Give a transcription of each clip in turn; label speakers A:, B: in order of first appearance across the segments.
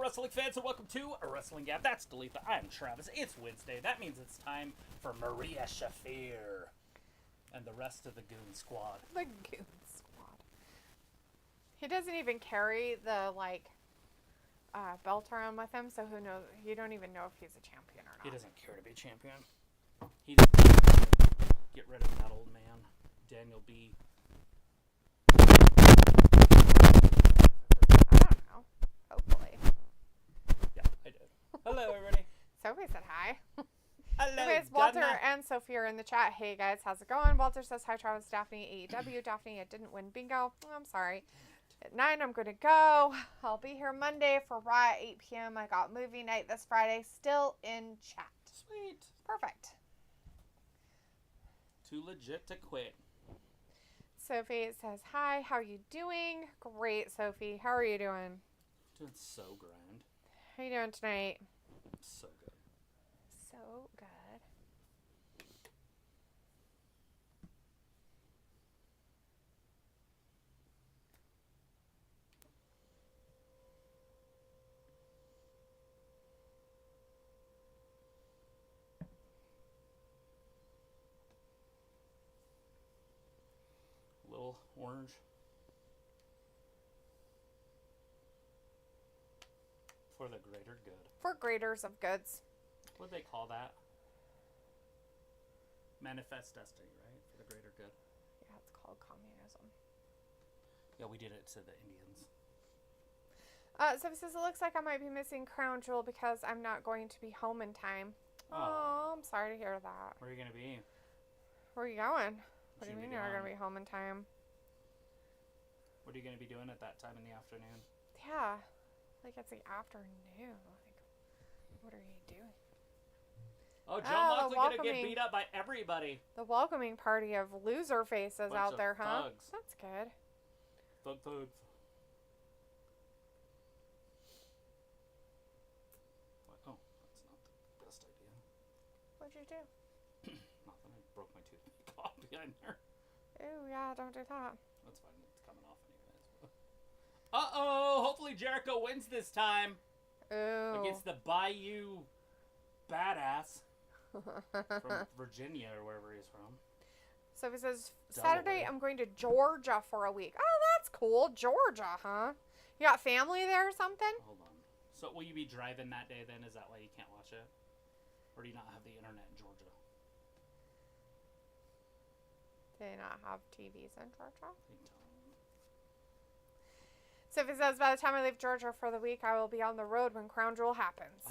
A: wrestling fans, and welcome to a Wrestling Gap. That's Dalitha. I'm Travis. It's Wednesday. That means it's time for Maria Shafir and the rest of the Goon Squad.
B: The Goon Squad. He doesn't even carry the, belt around with him, so who knows? You don't even know if he's a champion or not.
A: He doesn't care to be a champion. He just get rid of that old man, Daniel B.
B: Hopefully.
A: Yeah, I did. Hello, everybody.
B: Sophie said hi.
A: Hello,
B: Anyways, Walter and Sophie are in the chat. Hey, guys, how's it going? Walter says, hi, Travis, Daphne, AEW. Daphne, I didn't win bingo. Oh, I'm sorry. At 9, I'm going to go. I'll be here Monday for Raw at 8 p.m. I got movie night this Friday. Still in chat.
A: Sweet.
B: Perfect.
A: Too legit to quit.
B: Sophie says, hi, how are you doing? Great, Sophie. How are you doing?
A: Doing so grand.
B: How you doing tonight?
A: So good.
B: So good.
A: Little orange. For the greater good.
B: For graders of goods.
A: What do they call that? Manifest destiny, right? For the greater good.
B: Yeah, it's called communism.
A: Yeah, we did it to the Indians.
B: So it says, it looks like I might be missing Crown Jewel because I'm not going to be home in time. Oh, I'm sorry to hear that.
A: Where are you going to be?
B: Where are you going? What do you mean you're not going to be home in time?
A: What are you going to be doing at that time in the afternoon?
B: Yeah. Like, it's the afternoon. Like, what are you doing?
A: Oh, John Moxley going to get beat up by everybody.
B: The welcoming party of loser faces out there, huh?
A: Thugs.
B: That's good.
A: Thugs. Oh, that's not the best idea.
B: What'd you do?
A: Nothing. I broke my toothpick off behind there.
B: Ooh, yeah, don't do that.
A: That's fine. It's coming off anyways. Uh-oh! Hopefully Jericho wins this time.
B: Ooh.
A: Against the Bayou Badass from Virginia or wherever he's from.
B: So he says,
A: Delaware.
B: Saturday I'm going to Georgia for a week. Oh, that's cool. Georgia, huh? You got family there or something?
A: Hold on. So will you be driving that day then? Is that why you can't watch it? Or do you not have the internet in Georgia?
B: Do they not have TVs in Georgia?
A: They don't.
B: So if it says, by the time I leave Georgia for the week, I will be on the road when Crown Jewel happens.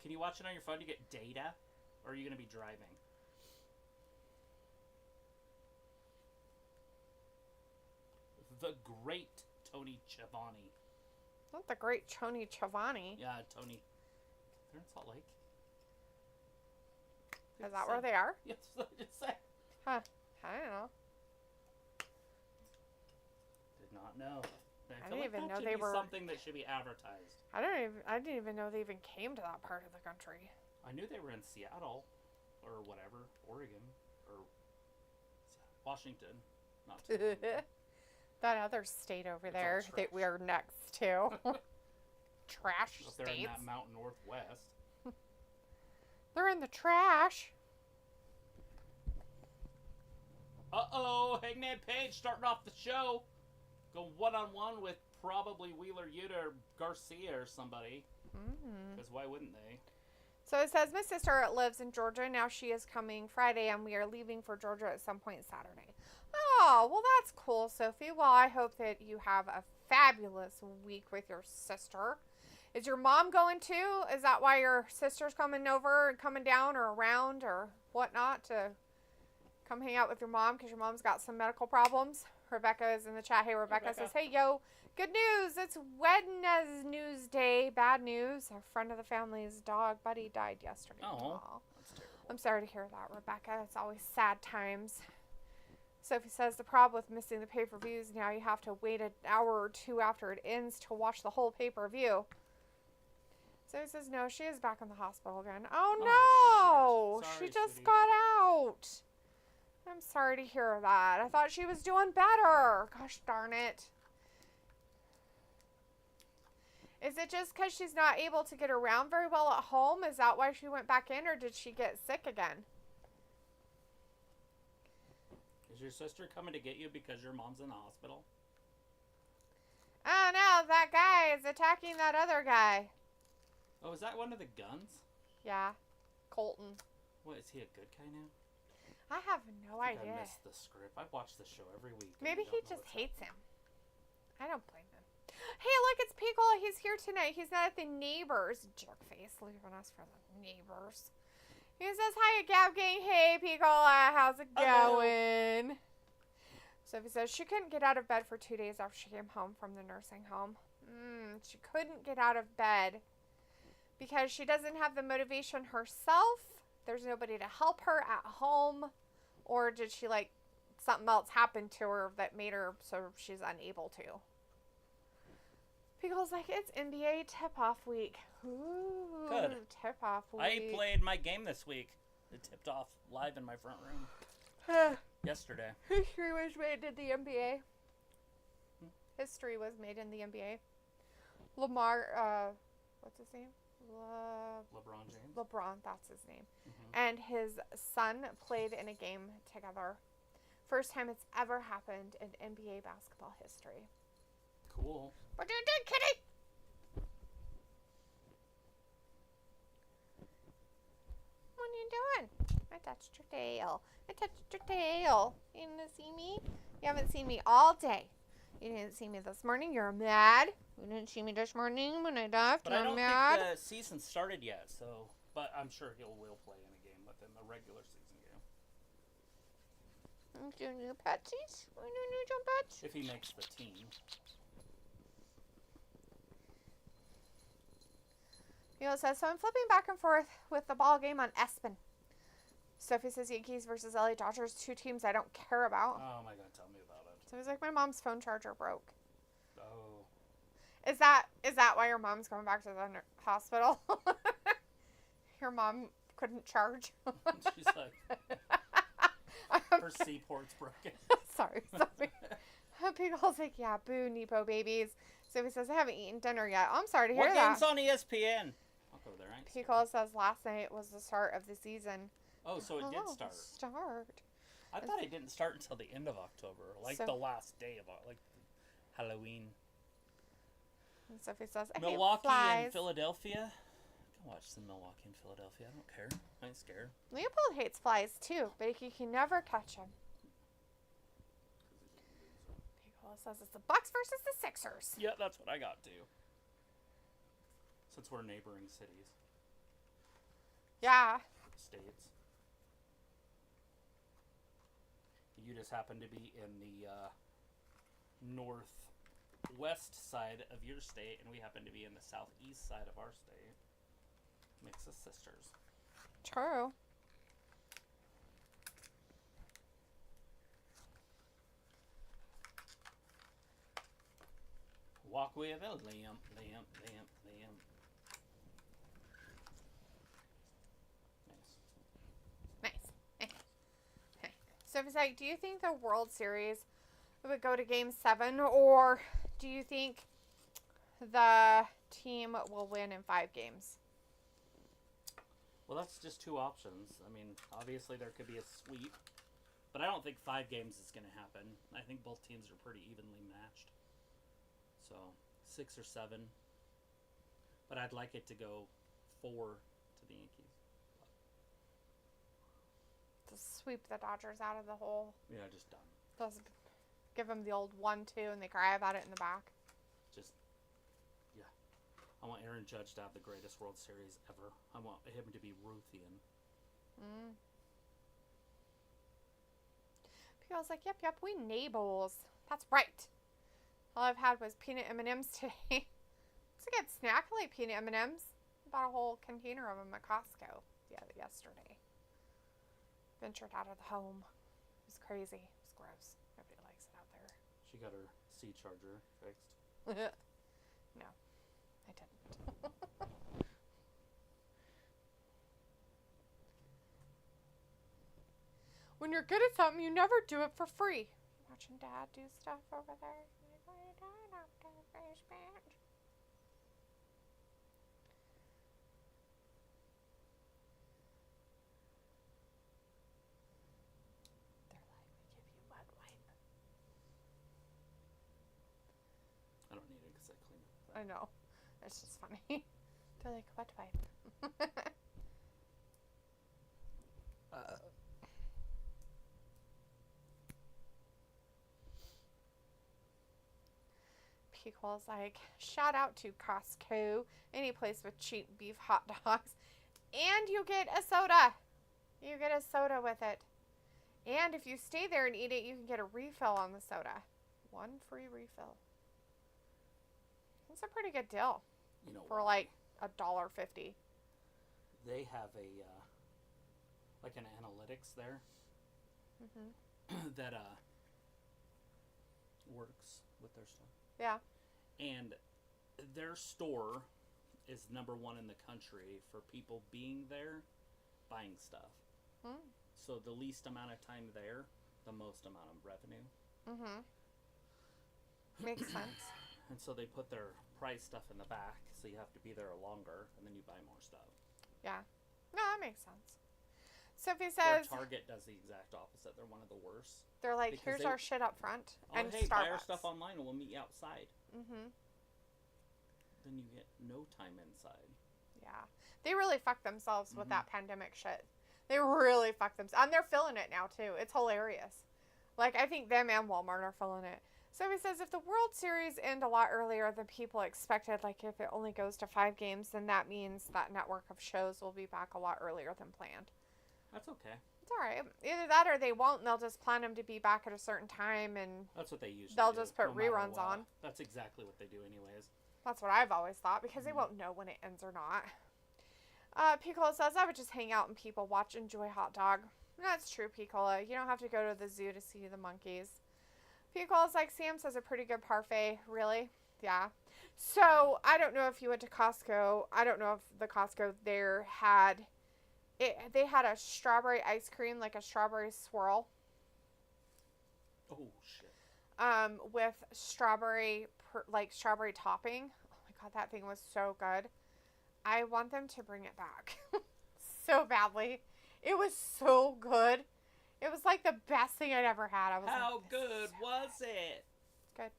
A: Can you watch it on your phone to get data? Or are you going to be driving? The great Tony Schiavone.
B: Not the great Tony Schiavone.
A: Yeah, Tony. They're in Salt Lake.
B: Is that where they are?
A: Yes, I just said.
B: Huh. I don't know.
A: Did not know.
B: I didn't even know they were
A: something that should be advertised.
B: I didn't even know they even came to that part of the country.
A: I knew they were in Seattle or whatever, Oregon or Washington. Not too
B: That other state over there that we are next to. Trash
A: up
B: states.
A: there in that mountain northwest.
B: They're in the trash.
A: Uh-oh, Hangman Page starting off the show. Go one-on-one with probably Wheeler Yuta or Garcia or somebody. Because why wouldn't they?
B: So it says, my sister lives in Georgia. Now she is coming Friday, and we are leaving for Georgia at some point Saturday. Oh, well, that's cool, Sophie. Well, I hope that you have a fabulous week with your sister. Is your mom going too? Is that why your sister's coming over and coming down or around or whatnot to come hang out with your mom because your mom's got some medical problems? Rebecca is in the chat. Hey, Rebecca says, hey, yo, good news. It's Wednesday. Bad news. A friend of the family's dog, Buddy, died yesterday.
A: Oh, that's terrible.
B: I'm sorry to hear that, Rebecca. It's always sad times. Sophie says, the problem with missing the pay-per-views, now you have to wait an hour or two after it ends to watch the whole pay-per-view. Sophie says, no, she is back in the hospital again. Oh, no.
A: Sorry,
B: she just
A: sweetie.
B: got out. I'm sorry to hear that. I thought she was doing better. Gosh darn it. Is Is it just because she's not able to get around very well at home? Is that why she went back in, or did she get sick again?
A: Is your sister coming to get you because your mom's in the hospital?
B: Oh no, that guy is attacking that other guy.
A: Oh, is that one of the guns?
B: Yeah, Colton.
A: What, is he a good guy now?
B: I have no idea.
A: I missed the script. I watch the show every week.
B: Maybe he just hates him. I don't blame him. Hey, look, it's Pickle. He's here tonight. He's not at the neighbors. Jerk face, leaving us for the neighbors. He says, hi, Gab Gang. Hey, Pickle. How's it going? Sophie says she couldn't get out of bed for 2 days after she came home from the nursing home. She couldn't get out of bed because she doesn't have the motivation herself. There's nobody to help her at home. Or did she, like, something else happened to her that made her so she's unable to? Pickle's like, it's NBA tip-off week. Ooh,
A: good.
B: Tip-off week.
A: I played my game this week. It tipped off live in my front room. Yesterday.
B: History was made in the NBA. History was made in the NBA. Lamar, what's his name?
A: LeBron James.
B: LeBron, that's his name. And his son played in a game together. First time it's ever happened in NBA basketball history.
A: Cool.
B: What are you doing, kitty? What are you doing? I touched your tail. I touched your tail. You didn't see me? You haven't seen me all day. You didn't see me this morning. You're mad. You didn't see me this morning when I left.
A: But
B: You're
A: I don't
B: mad.
A: think the season started yet, so... But I'm sure will play in a game within the regular season game.
B: Do new petsies? We do new jump pets?
A: If he makes the team.
B: Says, so I'm flipping back and forth with the ball game on Espen. Sophie says Yankees versus LA Dodgers, 2 teams I don't care about.
A: Oh my god, tell me about it.
B: So he's like, my mom's phone charger broke.
A: Oh.
B: Is that why your mom's going back to the hospital? Your mom couldn't charge?
A: She's like, her seaport's broken.
B: Sorry. Pickle's like, yeah, boo, Nepo babies. Sophie says, I haven't eaten dinner yet. Oh, I'm sorry to hear that.
A: What game's on ESPN? I'll go there.
B: Pickle says last night was the start of the season.
A: Oh, so it did start. I thought it didn't start until the end of October, like the last day of like Halloween.
B: And Sophie says, I
A: Milwaukee
B: hate flies.
A: and Philadelphia. I can watch some Milwaukee and Philadelphia. I don't care. I ain't scared.
B: Leopold hates flies too, but he can never catch them. Pickle says it's the Bucks versus the Sixers.
A: Yeah, that's what I got too. Since we're neighboring cities.
B: Yeah.
A: States. You just happen to be in the northwest side of your state, and we happen to be in the southeast side of our state. Makes us sisters.
B: True.
A: Walk with a lamp.
B: Nice. So it's like, do you think the World Series would go to Game 7, or do you think the team will win in 5 games?
A: Well, that's just 2 options. I mean, obviously there could be a sweep, but I don't think 5 games is going to happen. I think both teams are pretty evenly matched. So, 6 or 7. But I'd like it to go 4 to the Yankees.
B: To sweep the Dodgers out of the hole.
A: Yeah, just done.
B: Just give them the old 1-2 and they cry about it in the back.
A: Just, yeah. I want Aaron Judge to have the greatest World Series ever. I want him to be Ruthian.
B: People's like, yep, we neighbors. That's right. All I've had was peanut M&Ms today. It's a good snack. I like peanut M&Ms. Bought a whole container of them at Costco yesterday. Ventured out of the home. It was crazy. It was gross. Nobody likes it out there.
A: She got her C charger fixed.
B: No, I didn't. When you're good at something, you never do it for free. Watching Dad do stuff over there. I know. It's just funny. They're like, what wife? People's like, shout out to Costco. Any place with cheap beef hot dogs. And you get a soda. You get a soda with it. And if you stay there and eat it, you can get a refill on the soda. One free refill. That's a pretty good deal.
A: You know,
B: for like $1.50.
A: They have a like an analytics there that works with their stuff.
B: Yeah.
A: And their store is number 1 in the country for people being there, buying stuff. So the least amount of time there, the most amount of revenue.
B: Makes sense.
A: And so they put their price stuff in the back, so you have to be there longer, and then you buy more stuff.
B: Yeah. No, that makes sense. Sophie says...
A: Where Target does the exact opposite. They're one of the worst.
B: They're like, here's our shit up front.
A: Oh,
B: and
A: hey,
B: Starbucks.
A: buy our stuff online and we'll meet you outside.
B: Mm-hmm.
A: Then you get no time inside.
B: Yeah. They really fucked themselves with that pandemic shit. They really fucked themselves. And they're feeling it now, too. It's hilarious. Like, I think them and Walmart are feeling it. So he says, if the World Series end a lot earlier than people expected, like if it only goes to 5 games, then that means that network of shows will be back a lot earlier than planned.
A: That's okay.
B: It's all right. Either that or they won't, and they'll just plan them to be back at a certain time, and
A: that's what they usually
B: they'll
A: do,
B: just put reruns on.
A: That's exactly what they do anyways.
B: That's what I've always thought, because they won't know when it ends or not. Piccolo says, I would just hang out and people watch, enjoy hot dog. That's true, Piccolo. You don't have to go to the zoo to see the monkeys. Piccolo's like, Sam says a pretty good parfait. Really? Yeah. So, I don't know if you went to Costco. I don't know if the Costco there had... They had a strawberry ice cream, like a strawberry swirl.
A: Oh, shit.
B: With strawberry, strawberry topping. Oh my god, that thing was so good. I want them to bring it back. So badly. It was so good. It was like the best thing I'd ever had. I was
A: How good was it?
B: Good.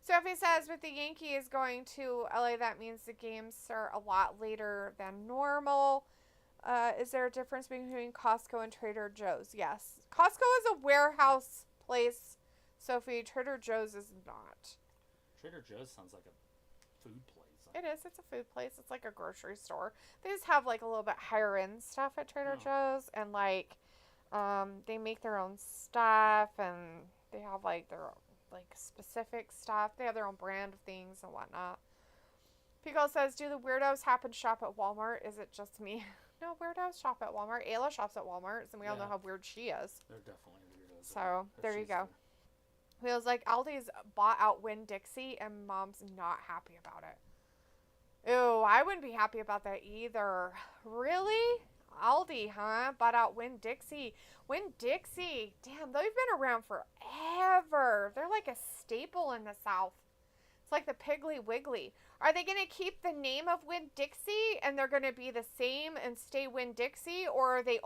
B: Sophie says, with the Yankees going to LA, that means the games are a lot later than normal. Is there a difference between Costco and Trader Joe's? Yes. Costco is a warehouse place, Sophie. Trader Joe's is not.
A: Trader Joe's sounds like a food place.
B: It is. It's a food place. It's like a grocery store. They just have like a little bit higher end stuff at Trader Joe's, and like they make their own stuff, and they have like their like specific stuff. They have their own brand of things and whatnot. Pico says, do the weirdos happen to shop at Walmart? Is it just me? No, weirdos shop at Walmart. Ayla shops at Walmart, and we all know how weird she is.
A: They're definitely weirdos.
B: So, there you go. He was like, Aldi's bought out Winn-Dixie, and Mom's not happy about it. Ew, I wouldn't be happy about that either. Really? Aldi, huh? Bought out Winn-Dixie. Winn-Dixie. Damn, they've been around forever. They're like a staple in the South. It's like the Piggly Wiggly. Are they going to keep the name of Winn-Dixie and they're going to be the same and stay Winn-Dixie? Or are they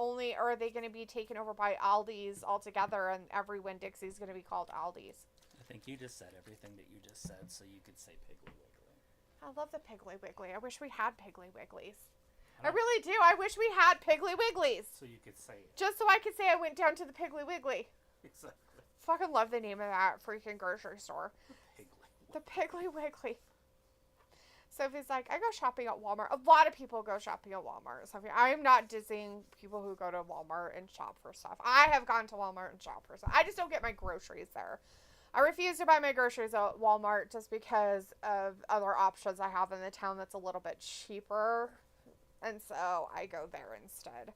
B: going to be taken over by Aldi's altogether and every Winn-Dixie is going to be called Aldi's?
A: I think you just said everything that you just said, so you could say Piggly Wiggly.
B: I love the Piggly Wiggly. I wish we had Piggly Wigglies. I really do. I wish we had Piggly Wigglies.
A: So you could say it.
B: Just so I could say I went down to the Piggly Wiggly.
A: Exactly.
B: Fucking love the name of that freaking grocery store. The Piggly Wiggly. Sophie's like, I go shopping at Walmart. A lot of people go shopping at Walmart. Sophie, I'm not dissing people who go to Walmart and shop for stuff. I have gone to Walmart and shop for stuff. I just don't get my groceries there. I refuse to buy my groceries at Walmart just because of other options I have in the town that's a little bit cheaper. And so I go there instead.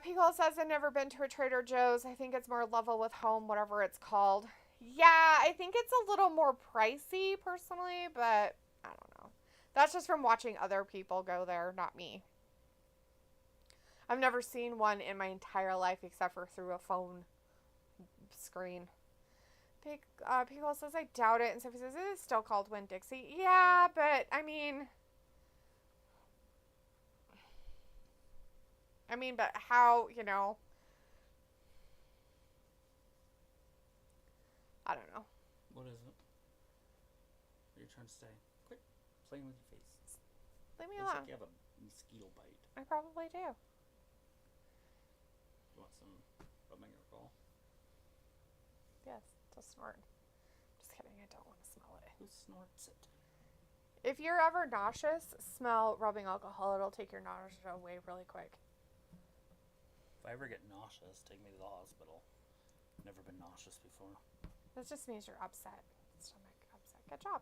B: Pickle says, I've never been to a Trader Joe's. I think it's more level with home, whatever it's called. Yeah, I think it's a little more pricey personally, but I don't know. That's just from watching other people go there, not me. I've never seen one in my entire life except for through a phone screen. Pickle says, I doubt it. And Sophie says, it is still called Winn-Dixie. Yeah, but I mean, but how, you know, I don't know.
A: What is it? What are you trying to say? playing with your face.
B: Leave me
A: Looks
B: alone.
A: like you have a mosquito bite.
B: I probably do.
A: You want some rubbing or roll?
B: Yes, just snort. Just kidding, I don't want to smell it.
A: Who snorts it?
B: If you're ever nauseous, smell rubbing alcohol. It'll take your nausea away really quick.
A: If I ever get nauseous, take me to the hospital. Never been nauseous before.
B: That just means you're upset. Stomach upset. Good job.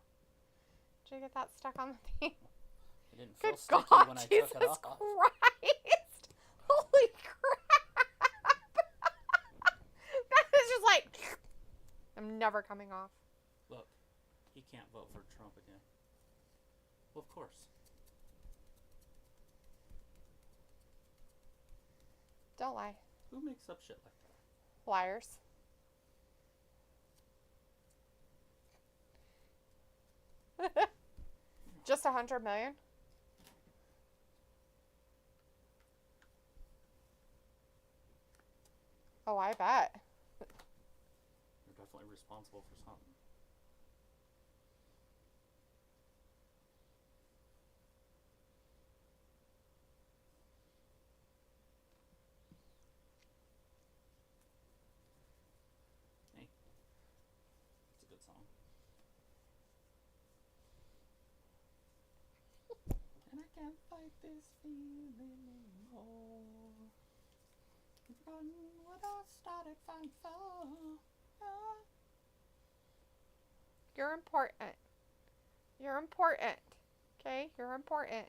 B: Did you get that stuck on the thing?
A: It didn't feel
B: Good
A: sticky
B: God,
A: when I
B: Jesus
A: took it off.
B: Christ! Holy crap! That is just like, I'm never coming off.
A: Look, he can't vote for Trump again. Well, of course.
B: Don't lie.
A: Who makes up shit like that?
B: Liars. Just 100 million? Oh, I bet.
A: You're definitely responsible for something. Hey, it's a good song. And I can't fight this feeling anymore. Run what I started fighting for.
B: You're important. You're important. Okay? You're important.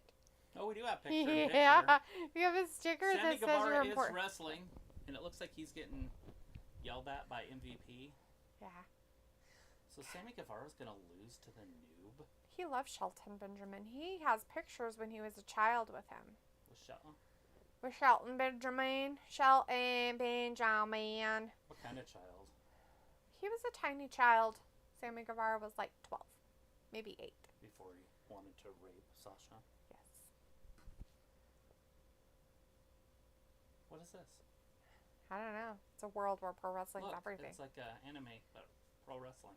A: Oh, we do have picture.
B: Yeah. You have a sticker
A: Sammy
B: that says you're
A: Guevara is
B: important.
A: wrestling, and it looks like he's getting yelled at by MVP.
B: Yeah.
A: So Sammy Guevara's gonna lose to the noob
B: He loves Shelton Benjamin. He has pictures when he was a child with him.
A: with Shelton.
B: With Shelton Benjamin. Shelton Benjamin.
A: What kind of child?
B: He was a tiny child. Sammy Guevara was like 12. Maybe 8.
A: Before he wanted to rape Sasha.
B: Yes.
A: What is this?
B: I don't know. It's a world where pro wrestling's
A: Look,
B: everything.
A: it's like anime, but pro wrestling.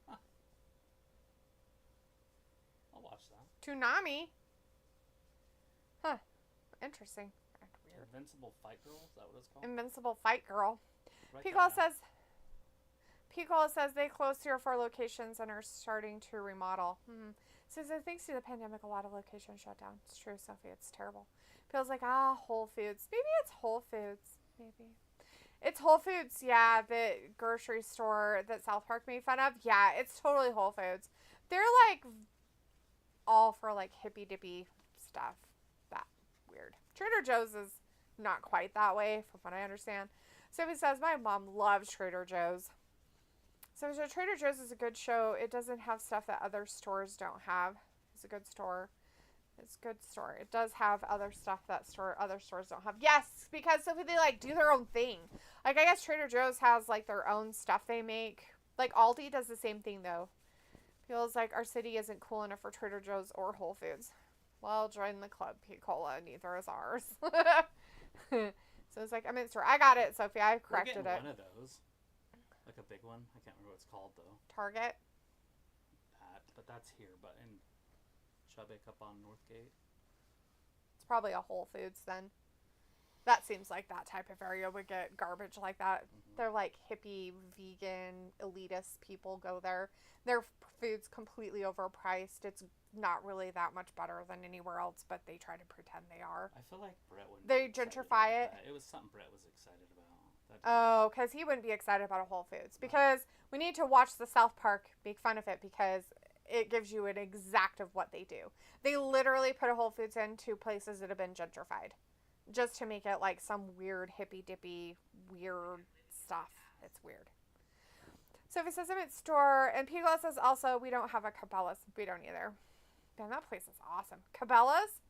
A: Huh. I'll watch that.
B: Toonami? Huh. Interesting. Weird.
A: Invincible Fight Girl? Is that what it's called?
B: Invincible Fight Girl.
A: Write
B: Picola
A: that down.
B: says they closed 3 or 4 locations and are starting to remodel. Says that thanks to the pandemic, a lot of locations shut down. It's true, Sophie. It's terrible. Feels like Whole Foods. Maybe it's Whole Foods. Maybe it's Whole Foods. Yeah, the grocery store that South Park made fun of. Yeah, it's totally Whole Foods. They're like all for like hippy dippy stuff. That weird. Trader Joe's is not quite that way, from what I understand. Sophie says, my mom loves Trader Joe's. So Trader Joe's is a good show. It doesn't have stuff that other stores don't have. It's a good store. It's a good store. It does have other stuff that other stores don't have. Yes, because Sophie, they like do their own thing. Like I guess Trader Joe's has like their own stuff they make. Like Aldi does the same thing though. Feels like our city isn't cool enough for Trader Joe's or Whole Foods. Well, join the club, Picola. Neither is ours. So it's like, I'm in store. I got it, Sophie. I corrected
A: We're
B: it.
A: getting one of those. Like a big one. I can't remember what it's called, though.
B: Target.
A: But that's here. But in Chubbuck up on Northgate.
B: It's probably a Whole Foods then. That seems like that type of area would get garbage like that.
A: Mm-hmm.
B: They're like hippie, vegan, elitist people go there. Their food's completely overpriced. It's not really that much better than anywhere else, but they try to pretend they are.
A: I feel like Brett wouldn't.
B: They
A: be excited
B: gentrify
A: about
B: it?
A: that. It was something Brett was excited about.
B: Oh, because he wouldn't be excited about a Whole Foods. Because we need to watch the South Park make fun of it because it gives you an exact of what they do. They literally put a Whole Foods into places that have been gentrified. Just to make it like some weird hippy-dippy weird stuff. It's weird. Sophie says I'm at store. And Picola says also we don't have a Cabela's. We don't either. Man, that place is awesome. Cabela's?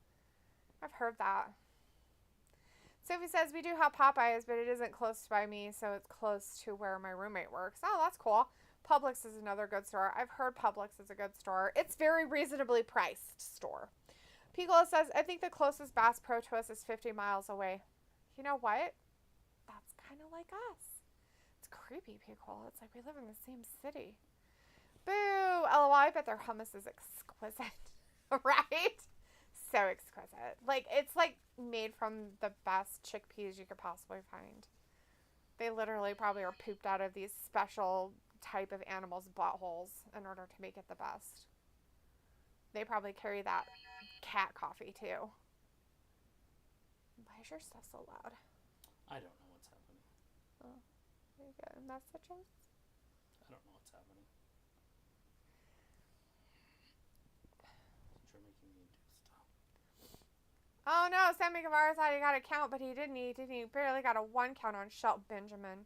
B: I've heard that. Sophie says we do have Popeyes, but it isn't close by me, so it's close to where my roommate works. Oh, that's cool. Publix is another good store. I've heard Publix is a good store. It's very reasonably priced store. Picola says, I think the closest Bass Pro to us is 50 miles away. You know what? That's kind of like us. It's creepy, Picola. It's like we live in the same city. LOL, I bet their hummus is exquisite. Right? So exquisite. Like, it's like made from the best chickpeas you could possibly find. They literally probably are pooped out of these special type of animals' buttholes in order to make it the best. They probably carry that cat coffee too. Why is your stuff so loud?
A: I don't know what's happening.
B: Oh, there you go. Messages?
A: I don't know what's happening. You're making me do stuff.
B: Oh no, Sammy Guevara thought he got a count, but he didn't. He barely got a 1 count on Shelton Benjamin.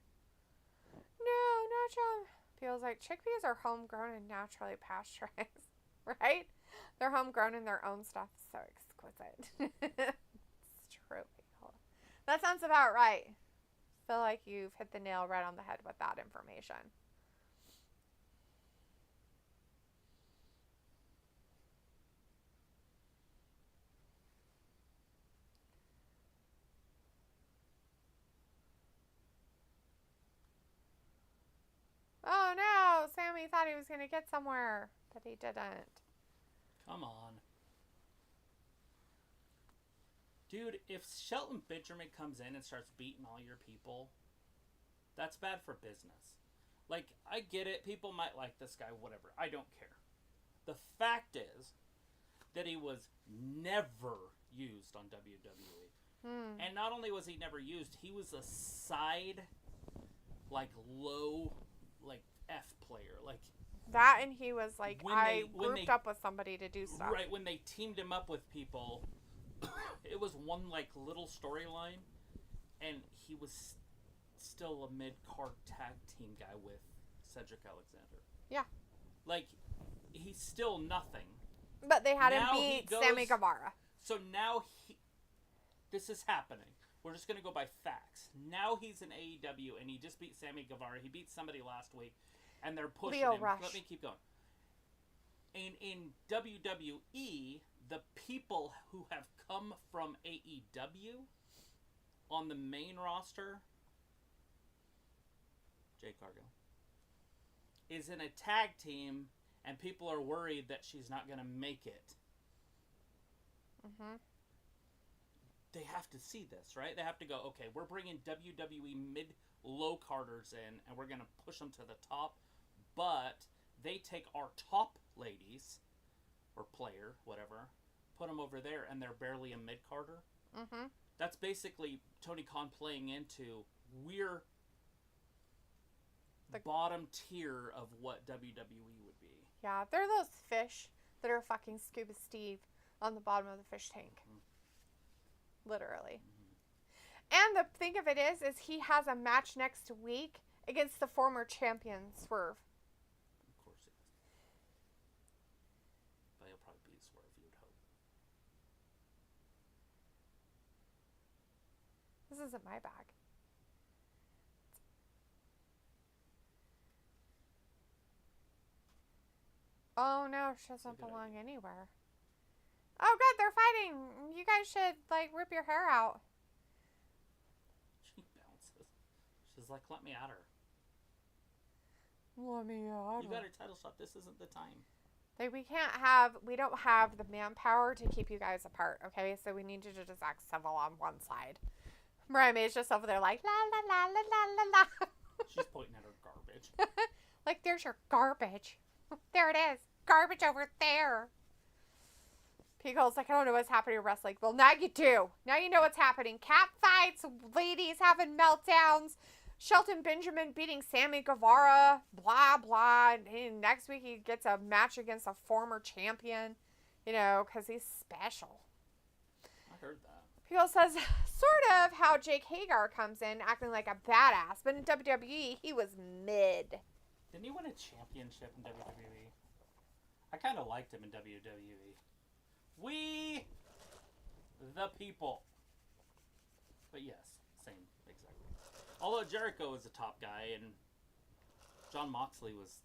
B: No, not Shelton. Feels like chickpeas are homegrown and naturally pasteurized, right? They're homegrown in their own stuff. So exquisite. It's true. That sounds about right. Feel like you've hit the nail right on the head with that information. Oh no, Sammy thought he was going to get somewhere, but he didn't.
A: Come on. Dude, if Shelton Benjamin comes in and starts beating all your people, that's bad for business. Like, I get it. People might like this guy, whatever. I don't care. The fact is that he was never used on WWE. And not only was he never used, he was a side, like, low, like, F player. Like,
B: that, and he was like, I grouped up with somebody to do stuff.
A: Right, when they teamed him up with people, it was one, like, little storyline, and he was still a mid-card tag team guy with Cedric Alexander.
B: Yeah.
A: Like, he's still nothing.
B: But they had him beat Sammy Guevara.
A: So now this is happening. We're just going to go by facts. Now he's in AEW, and he just beat Sammy Guevara. He beat somebody last week, and they're pushing him.
B: Rush.
A: Let me keep going. In WWE, the people who have come from AEW on the main roster, Jade Cargill, is in a tag team, and people are worried that she's not going to make it.
B: Mm-hmm.
A: They have to see this, right? They have to go, okay, we're bringing WWE mid-low carders in, and we're going to push them to the top, but they take our top ladies, or player, whatever, put them over there, and they're barely a mid-carder.
B: Mm-hmm.
A: That's basically Tony Khan playing into, we're the bottom tier of what WWE would be.
B: Yeah, they're those fish that are fucking Scuba Steve on the bottom of the fish tank. Mm-hmm. Literally. Mm-hmm. And the thing of it is he has a match next week against the former champion, Swerve.
A: Of course he is. But he'll probably be Swerve, you would hope.
B: This isn't my bag. Oh no, she doesn't belong anywhere. Oh good, they're fighting. You guys should, like, rip your hair out.
A: She bounces. She's like, let me at her.
B: Let me at her.
A: You got her title shot. This isn't the time.
B: Like, we don't have the manpower to keep you guys apart, okay? So we need you to just act civil on one side. Mariah May's just over there like, la la la la la la la.
A: She's pointing at her garbage.
B: Like, there's your garbage. There it is. Garbage over there. Pico's like, I don't know what's happening in wrestling. Well, now you do. Now you know what's happening. Cat fights, ladies having meltdowns, Shelton Benjamin beating Sammy Guevara, blah, blah. And next week he gets a match against a former champion, you know, because he's special.
A: I heard that.
B: Pico says, sort of how Jake Hagar comes in acting like a badass, but in WWE, he was mid.
A: Didn't he win a championship in WWE? I kind of liked him in WWE. We, the people. But yes, same, exactly. Although Jericho was a top guy, and Jon Moxley was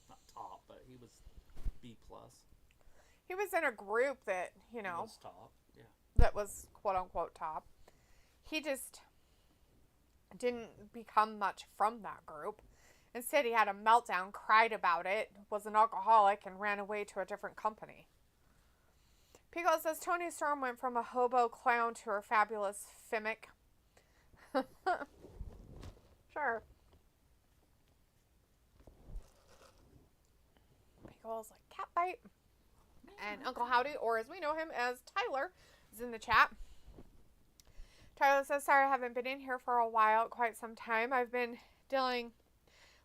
A: not top, but he was B+.
B: He was in a group that, you know,
A: was top, yeah.
B: That was quote-unquote top. He just didn't become much from that group. Instead, he had a meltdown, cried about it, was an alcoholic, and ran away to a different company. Pico says Tony Storm went from a hobo clown to her fabulous Fimic. Sure. Pico's like, cat bite. And Uncle Howdy, or as we know him as Tyler, is in the chat. Tyler says, sorry, I haven't been in here for a while, quite some time. I've been dealing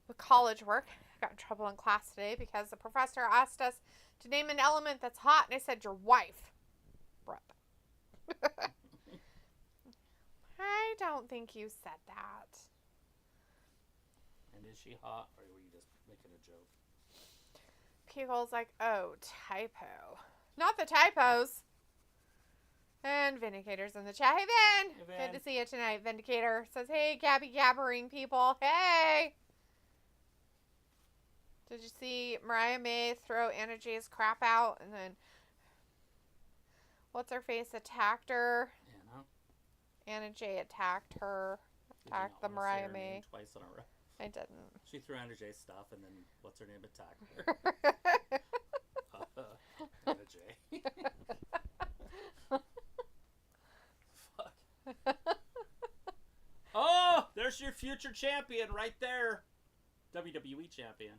B: with college work. I got in trouble in class today because the professor asked us to name an element that's hot, and I said, your wife. Brett. I don't think you said that.
A: And is she hot, or were you just making a joke?
B: People's like, oh, typo. Not the typos. And Vindicator's in the chat. Hey, Vin.
A: Hey, Vin.
B: Good to see you tonight. Vindicator says, hey, Gabby Gabbering people. Hey. Did you see Mariah May throw Anna Jay's crap out? And then, what's her face attacked her? Anna Jay attacked her. Attacked the Mariah May.
A: Twice in a row.
B: I didn't.
A: She threw Anna Jay's stuff, and then what's her name attacked her? Anna Jay. Fuck. Oh, there's your future champion right there. WWE champion.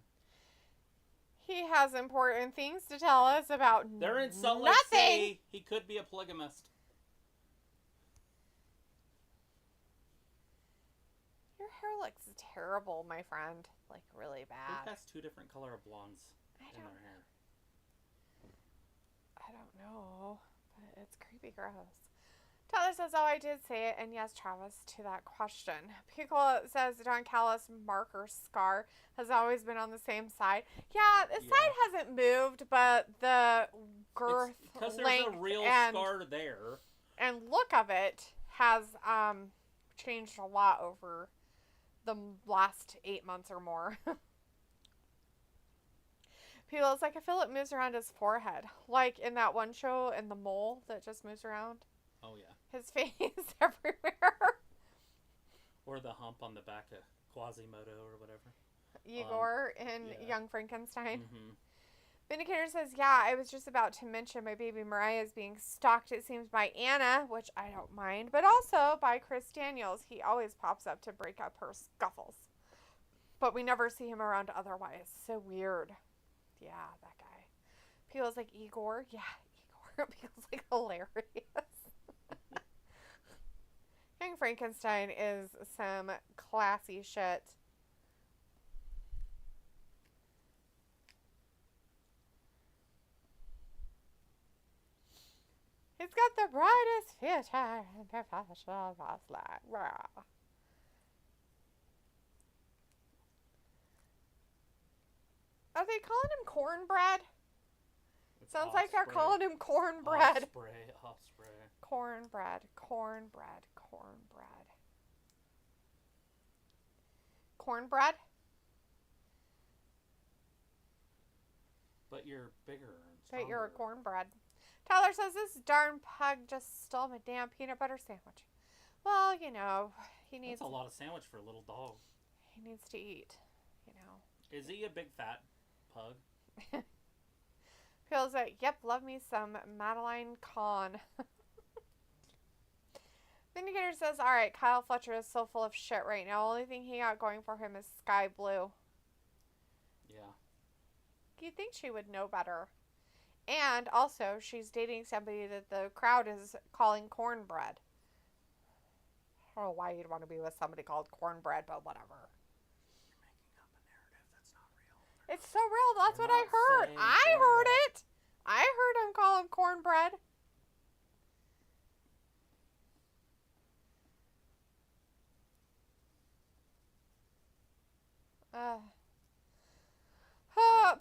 B: He has important things to tell us about
A: They're in Salt Lake City. He could be a polygamist.
B: Your hair looks terrible, my friend. Like, really bad.
A: Who has two different color of blondes in their hair?
B: I don't know, but it's creepy gross. Tyler says, oh, I did say it. And yes, Travis, to that question. Pickle says Don Callis' marker scar has always been on the same side. Yeah, the side hasn't moved, but the girth,
A: because
B: length,
A: there's a real scar there.
B: And look of it has changed a lot over the last 8 months or more. People's like, I feel it moves around his forehead. Like in that one show in the mole that just moves around.
A: Oh, yeah.
B: His face everywhere.
A: Or the hump on the back of Quasimodo or whatever.
B: Igor in Young Frankenstein.
A: Mm-hmm.
B: Vindicator says, yeah, I was just about to mention my baby Mariah is being stalked, it seems, by Anna, which I don't mind, but also by Chris Daniels. He always pops up to break up her scuffles. But we never see him around otherwise. So weird. Yeah, that guy. People's like, Igor? Yeah, Igor. People's like, hilarious. Young Frankenstein is some classy shit. He's got the brightest future in professional wrestling. Rah. Are they calling him cornbread? Sounds like they're calling him cornbread.
A: Osprey.
B: Cornbread. Cornbread?
A: But you're bigger and
B: But
A: stronger.
B: you're a cornbread. Tyler says this darn pug just stole my damn peanut butter sandwich. Well, you know, he needs...
A: That's a lot of sandwich for a little dog.
B: He needs to eat, you know.
A: Is he a big fat pug?
B: Feels like, yep, love me some Madeline Kahn. Vindicator says, alright, Kyle Fletcher is so full of shit right now. Only thing he got going for him is sky blue.
A: Yeah.
B: You'd think she would know better. And also, she's dating somebody that the crowd is calling cornbread. I don't know why you'd want to be with somebody called cornbread, but whatever.
A: You're making up a narrative that's not real.
B: It's so real. That's
A: They're
B: what I
A: not
B: heard.
A: saying
B: I heard
A: cornbread.
B: it. I heard him call him cornbread.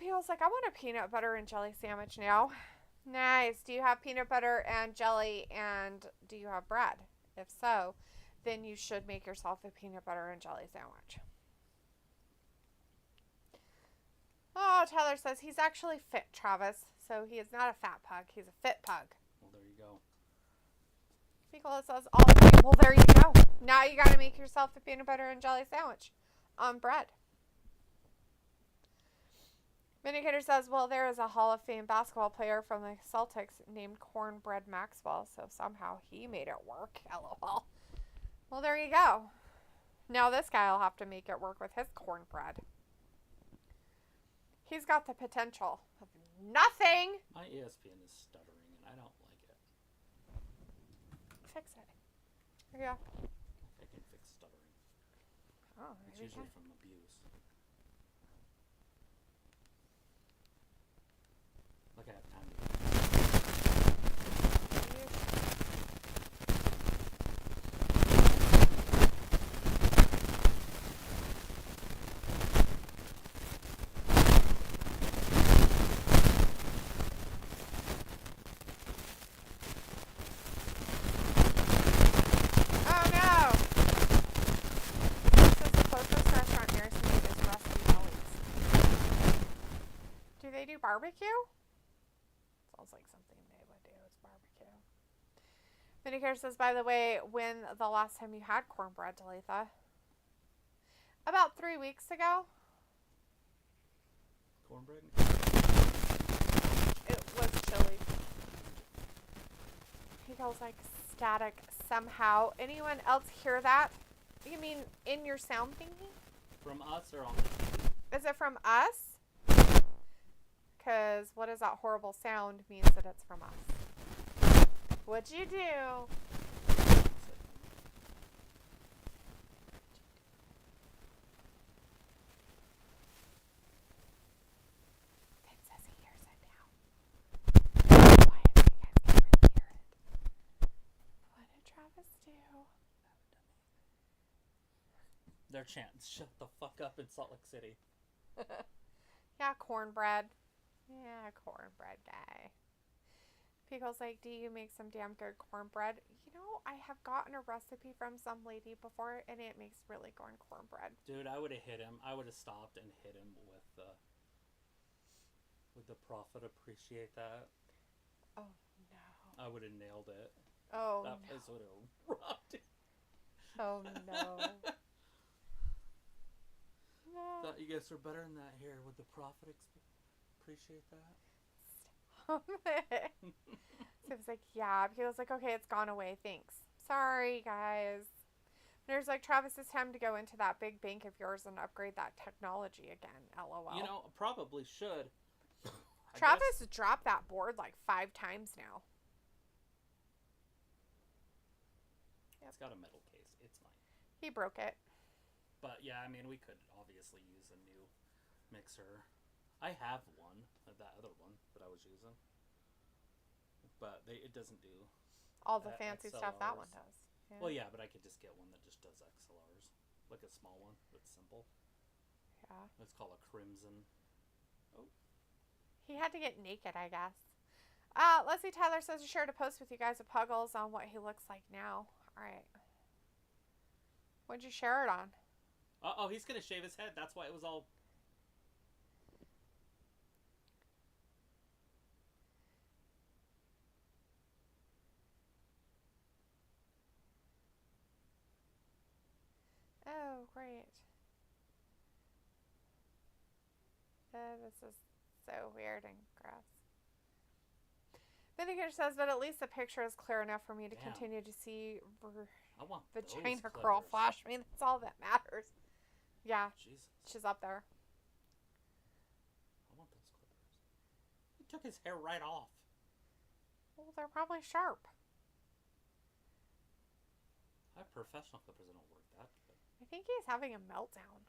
B: People's like, I want a peanut butter and jelly sandwich now. Nice. Do you have peanut butter and jelly, and do you have bread? If so, then you should make yourself a peanut butter and jelly sandwich. Oh, Tyler says he's actually fit, Travis. So he is not a fat pug. He's a fit pug.
A: Well, there you go.
B: Nicola says, all right. Well, there you go. Now you got to make yourself a peanut butter and jelly sandwich on bread. Vindicator says, well, there is a Hall of Fame basketball player from the Celtics named Cornbread Maxwell, so somehow he made it work. LOL. Well, there you go. Now this guy will have to make it work with his cornbread. He's got the potential of nothing.
A: My ESPN is stuttering, and I don't like it.
B: Fix it. Here you go.
A: I can fix stuttering.
B: Oh,
A: it's usually from abuse. Like I have time to.
B: Oh no! This is the closest restaurant nearest me is Rusty Bellies. Do they do barbecue? Sounds like something they would do. It's barbecue. Medicare says, by the way, when the last time you had cornbread, Talitha? About 3 weeks ago.
A: Cornbread?
B: It was chilly. He goes like static somehow. Anyone else hear that? You mean in your sound thingy?
A: From us or on the TV?
B: Is it from us? Because what is that horrible sound means that it's from us. What'd you do? It says he hears it now. Why is it you guys can really hear it? What did Travis do?
A: Their chants. Shut the fuck up in Salt Lake City.
B: Yeah, cornbread. Yeah, cornbread guy. Pickle's like, do you make some damn good cornbread? You know, I have gotten a recipe from some lady before, and it makes really good cornbread.
A: Dude, I would have hit him. I would have stopped and hit him with the Prophet Appreciate That.
B: Oh, no.
A: I would have nailed it.
B: Oh,
A: that
B: no.
A: place would have rocked it.
B: Oh, no. No.
A: Thought you guys were better than that here. Would the Prophet appreciate that?
B: So it was like, yeah. He was like, okay, it's gone away. Thanks. Sorry, guys. There's like, Travis, it's time to go into that big bank of yours and upgrade that technology again. LOL.
A: You know, probably should.
B: Travis dropped that board like 5 times now.
A: It's got a metal case. It's fine.
B: He broke it.
A: But yeah, I mean, we could obviously use a new mixer. I have one, that other one that I was using. But it doesn't do
B: all the fancy
A: XLRs.
B: stuff that one does. Yeah.
A: Well, yeah, but I could just get one that just does XLRs. Like a small one that's simple.
B: Yeah.
A: It's called a Crimson. Oh.
B: He had to get naked, I guess. Leslie Tyler says he shared a post with you guys of Puggles on what he looks like now. Alright. What'd you share it on?
A: Uh-oh, he's going to shave his head. That's why it was all...
B: Oh, great. This is so weird and gross. Vindicator says, but at least the picture is clear enough for me to continue to see
A: I want
B: vagina curl flash. I mean, that's all that matters. Yeah.
A: Jesus.
B: She's up there.
A: I want those clippers. He took his hair right off.
B: Well, they're probably sharp.
A: I have professional clippers that don't work that good.
B: I think he's having a meltdown.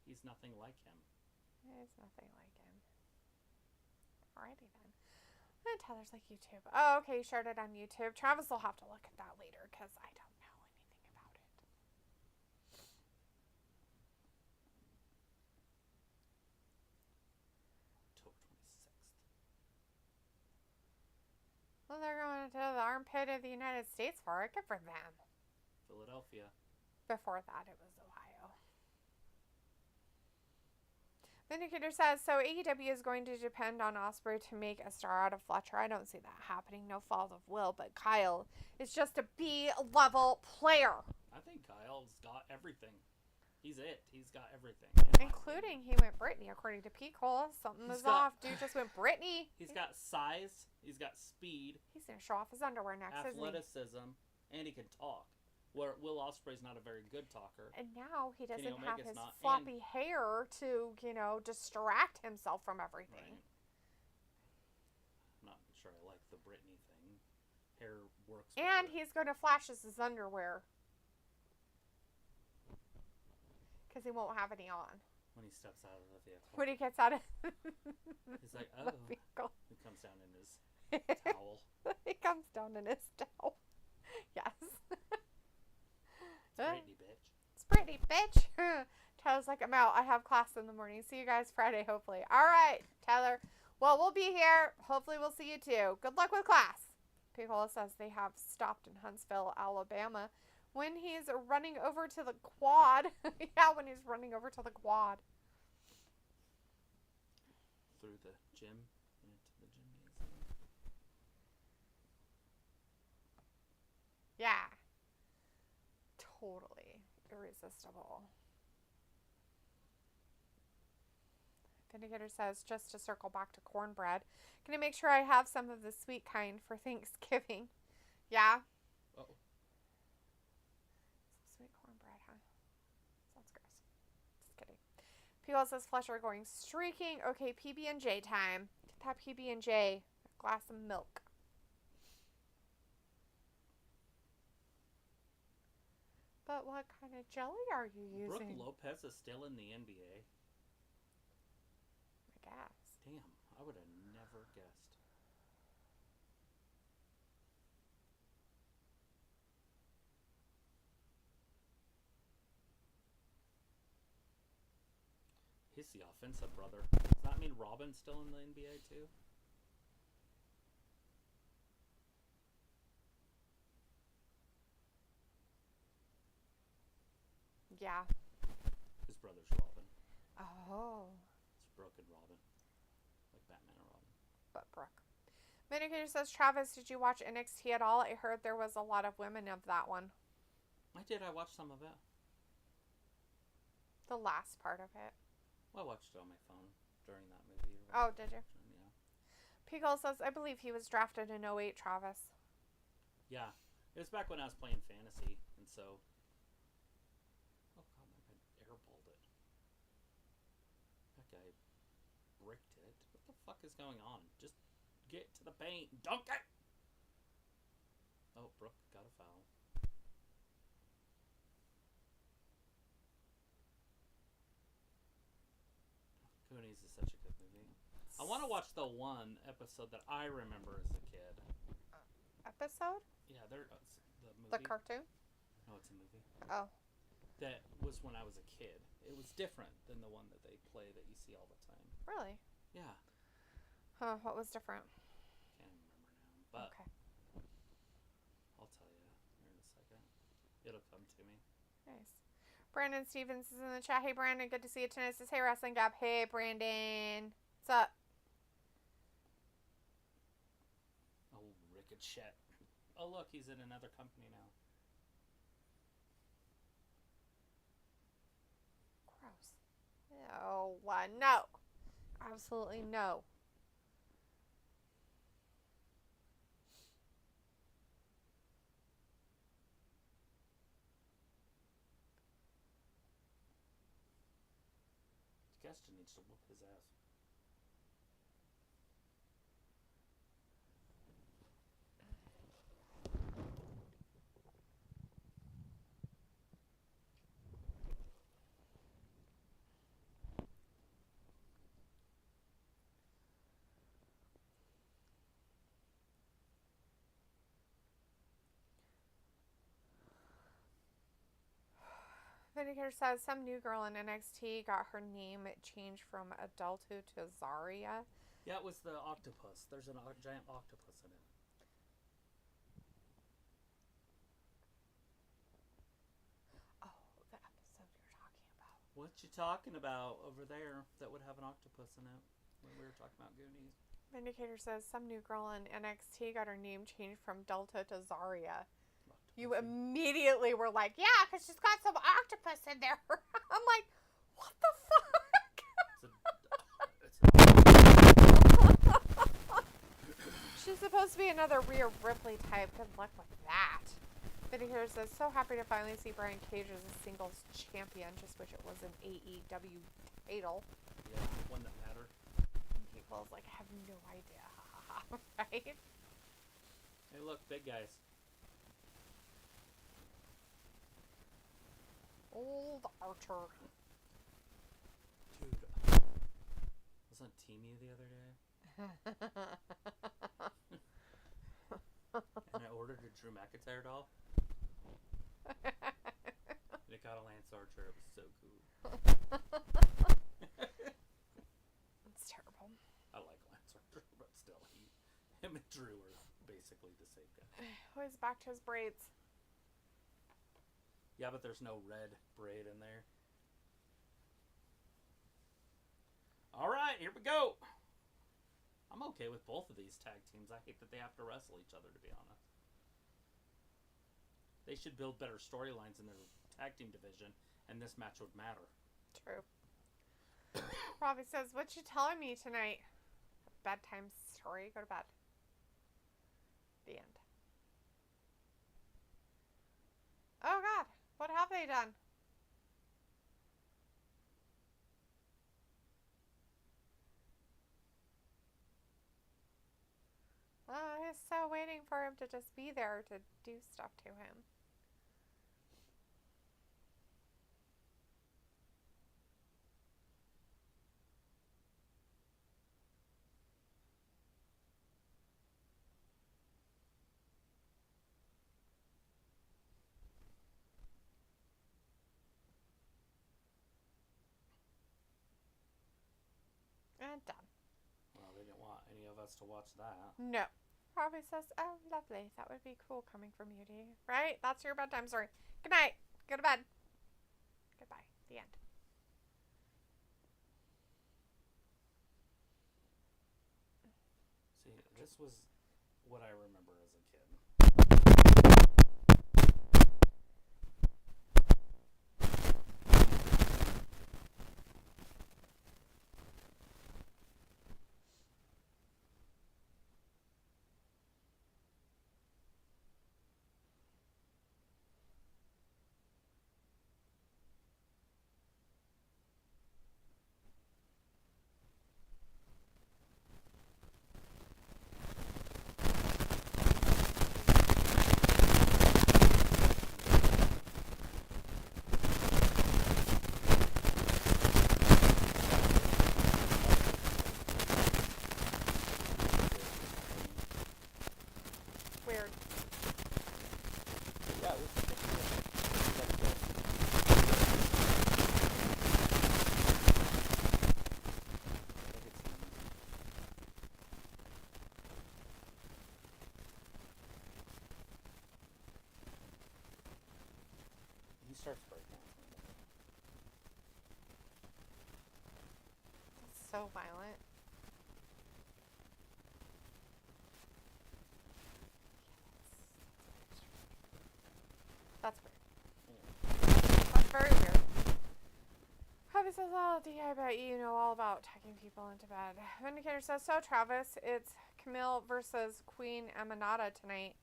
A: He's nothing like him.
B: He's nothing like him. Alrighty then. And Tyler's like YouTube. Oh, okay, you shared it on YouTube. Travis will have to look at that later because I don't know anything about it.
A: October 26th.
B: Well, they're going to the armpit of the United States for it. Good for them.
A: Philadelphia.
B: Before that, it was Ohio. Vindicator says, so AEW is going to depend on Ospreay to make a star out of Fletcher. I don't see that happening. No fault of Will, but Kyle is just a B-level player.
A: I think Kyle's got everything. He's it. He's got everything. in my opinion.
B: Including he went Brittany, according to Picola. Something
A: He's
B: was
A: got-
B: off. Dude just went Brittany.
A: He's got size. He's got speed,
B: He's gonna show off his underwear next, isn't he?
A: athleticism, and he can talk. Where Will Ospreay's not a very good talker.
B: And now he doesn't have
A: Omega's
B: his
A: not,
B: floppy hair to, distract himself from everything.
A: Right. I'm not sure I like the Britney thing. Hair works.
B: And
A: better.
B: he's going to flash his underwear. Because he won't have any on.
A: When he steps out of the vehicle.
B: When he gets out of
A: He's like,
B: the
A: oh.
B: vehicle.
A: He comes down in his towel.
B: He comes down in his towel. Yes.
A: It's Britney, bitch.
B: It's Brittany, bitch. Tyler's like, I'm out. I have class in the morning. See you guys Friday, hopefully. All right, Tyler. Well, we'll be here. Hopefully we'll see you too. Good luck with class. Picola says they have stopped in Huntsville, Alabama. When he's running over to the quad. Yeah, when he's running over to the quad.
A: Through the gym into the gymnasium.
B: Yeah. Totally irresistible. Vindicator says, just to circle back to cornbread, can I make sure I have some of the sweet kind for Thanksgiving? Yeah.
A: Oh.
B: Some sweet cornbread, huh? Sounds gross. Just kidding. People says Fletcher going streaking. Okay, PB&J time. Get that PB&J. A glass of milk. But what kind of jelly are you using?
A: Brooke Lopez is still in the NBA.
B: I guess.
A: Damn, I would have never guessed. He's the offensive brother. Does that mean Robin's still in the NBA too?
B: Yeah.
A: His brother's Robin.
B: Oh.
A: It's Brooke and Robin. Like Batman and Robin.
B: But Brooke. Minicator says, Travis, did you watch NXT at all? I heard there was a lot of women of that one.
A: I did. I watched some of it.
B: The last part of it.
A: Well, I watched it on my phone during that movie.
B: Oh, did you?
A: Yeah.
B: Pickle says, I believe he was drafted in 08, Travis.
A: Yeah. It was back when I was playing fantasy, and so... Oh, God, my airballed it. That guy bricked it. What the fuck is going on? Just get to the paint and dunk it! Oh, Brooke got a foul. Goonies is such a good movie. I want to watch the one episode that I remember as a kid.
B: Episode?
A: Yeah, the movie.
B: The cartoon?
A: No, it's a movie.
B: Oh.
A: That was when I was a kid. It was different than the one that they play that you see all the time.
B: Really?
A: Yeah.
B: Huh, what was different?
A: Can't remember now, but
B: Okay.
A: I'll tell you here in a second. It'll come to me.
B: Nice. Brandon Stevens is in the chat. Hey, Brandon. Good to see you. Tennis says, hey, Wrestling Gap. Hey, Brandon. What's up?
A: Oh, Ricochet. Oh, look, he's in another company now.
B: Gross. No. No. Absolutely no.
A: Gaston needs to whoop his ass.
B: Vindicator says some new girl in NXT got her name changed from Adulto to Zarya.
A: Yeah, it was the octopus. There's a giant octopus in it.
B: Oh, the episode you're talking about.
A: What you talking about over there that would have an octopus in it when we were talking about Goonies?
B: Vindicator says some new girl in NXT got her name changed from Delta to Zarya.
A: Octopus.
B: You immediately were like, yeah, because she's got some octopus in there. I'm like, what the fuck? She's supposed to be another Rhea Ripley type. Good luck with that. Vinny here says, so happy to finally see Brian Cage as a singles champion. Just wish it was an AEW title.
A: Yeah, one that mattered.
B: People's like, I have no idea. Right?
A: Hey, look, big guys.
B: Old Archer.
A: Dude, I was on Team U the other day. And I ordered a Drew McIntyre doll. And it got a Lance Archer. It was so cool.
B: That's terrible.
A: I like Lance Archer, but still, him and Drew are basically the same guy.
B: Oh, he's back to his braids.
A: Yeah, but there's no red braid in there. Alright, here we go. I'm okay with both of these tag teams. I hate that they have to wrestle each other, to be honest. They should build better storylines in their tag team division, and this match would matter.
B: True. Robbie says, what you telling me tonight? Bedtime story. Go to bed. The end. Oh, God. What have they done? Oh, he's so waiting for him to just be there to do stuff to him. And done.
A: Well, they didn't want any of us to watch that.
B: No. Robbie says, oh, lovely. That would be cool coming from you, D. Right? That's your bedtime story. Good night. Go to bed. Goodbye. The end.
A: See, this was what I remember as a kid.
B: Weird.
A: Yeah, it was he starts breakdancing.
B: It's so violent. That's weird. That's very weird. Travis says, oh, D, I bet you know all about tucking people into bed. Vindicator says, so Travis, it's Camille versus Queen Emanata tonight.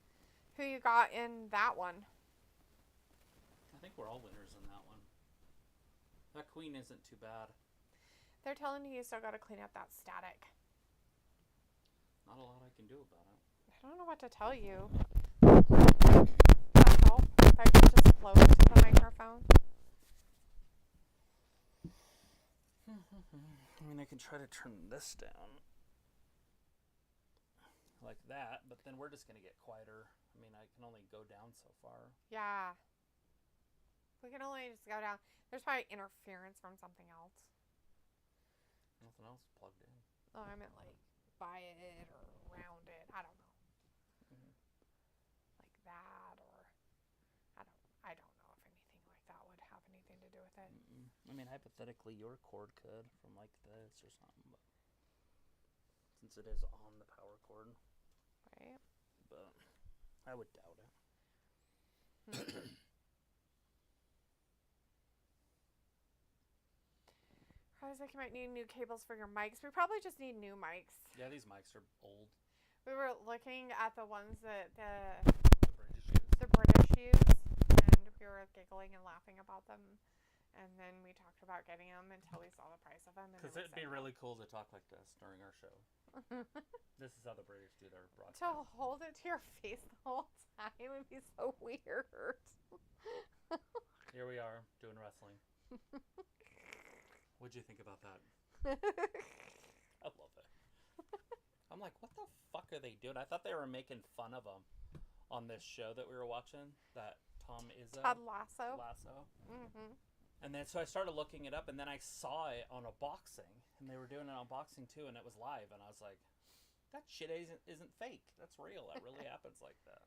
B: Who you got in that one?
A: I think we're all winners in that one. That Queen isn't too bad.
B: They're telling you still got to clean up that static.
A: Not a lot I can do about it.
B: I don't know what to tell you. Does that help? If I could just flow into the microphone.
A: I mean, I can try to turn this down like that, but then we're just going to get quieter. I mean, I can only go down so far.
B: Yeah. We can only just go down. There's probably interference from something else.
A: Nothing else plugged in.
B: Oh, I meant like by it or around it. I don't know.
A: Mm-hmm.
B: Like that, or I don't know if anything like that would have anything to do with it.
A: Mm-mm. I mean, hypothetically, your cord could from like this or something, but since it is on the power cord,
B: Right.
A: but I would doubt it.
B: I was like, you might need new cables for your mics. We probably just need new mics.
A: Yeah, these mics are old.
B: We were looking at the ones that
A: The
B: British use, and we were giggling and laughing about them. And then we talked about getting them until we saw the price of them.
A: Because it'd be really cool to talk like this during our show. This is how the British do their broadcast.
B: To hold it to your face the whole time would be so weird.
A: Here we are doing wrestling. What'd you think about that? I love it. I'm like, what the fuck are they doing? I thought they were making fun of them on this show that we were watching. That Tom Izzo.
B: Ted Lasso.
A: Mm-hmm. And then so I started looking it up, and then I saw it on a boxing, and they were doing it on boxing too, and it was live, and I was like, that shit isn't fake. That's real. That really happens like that.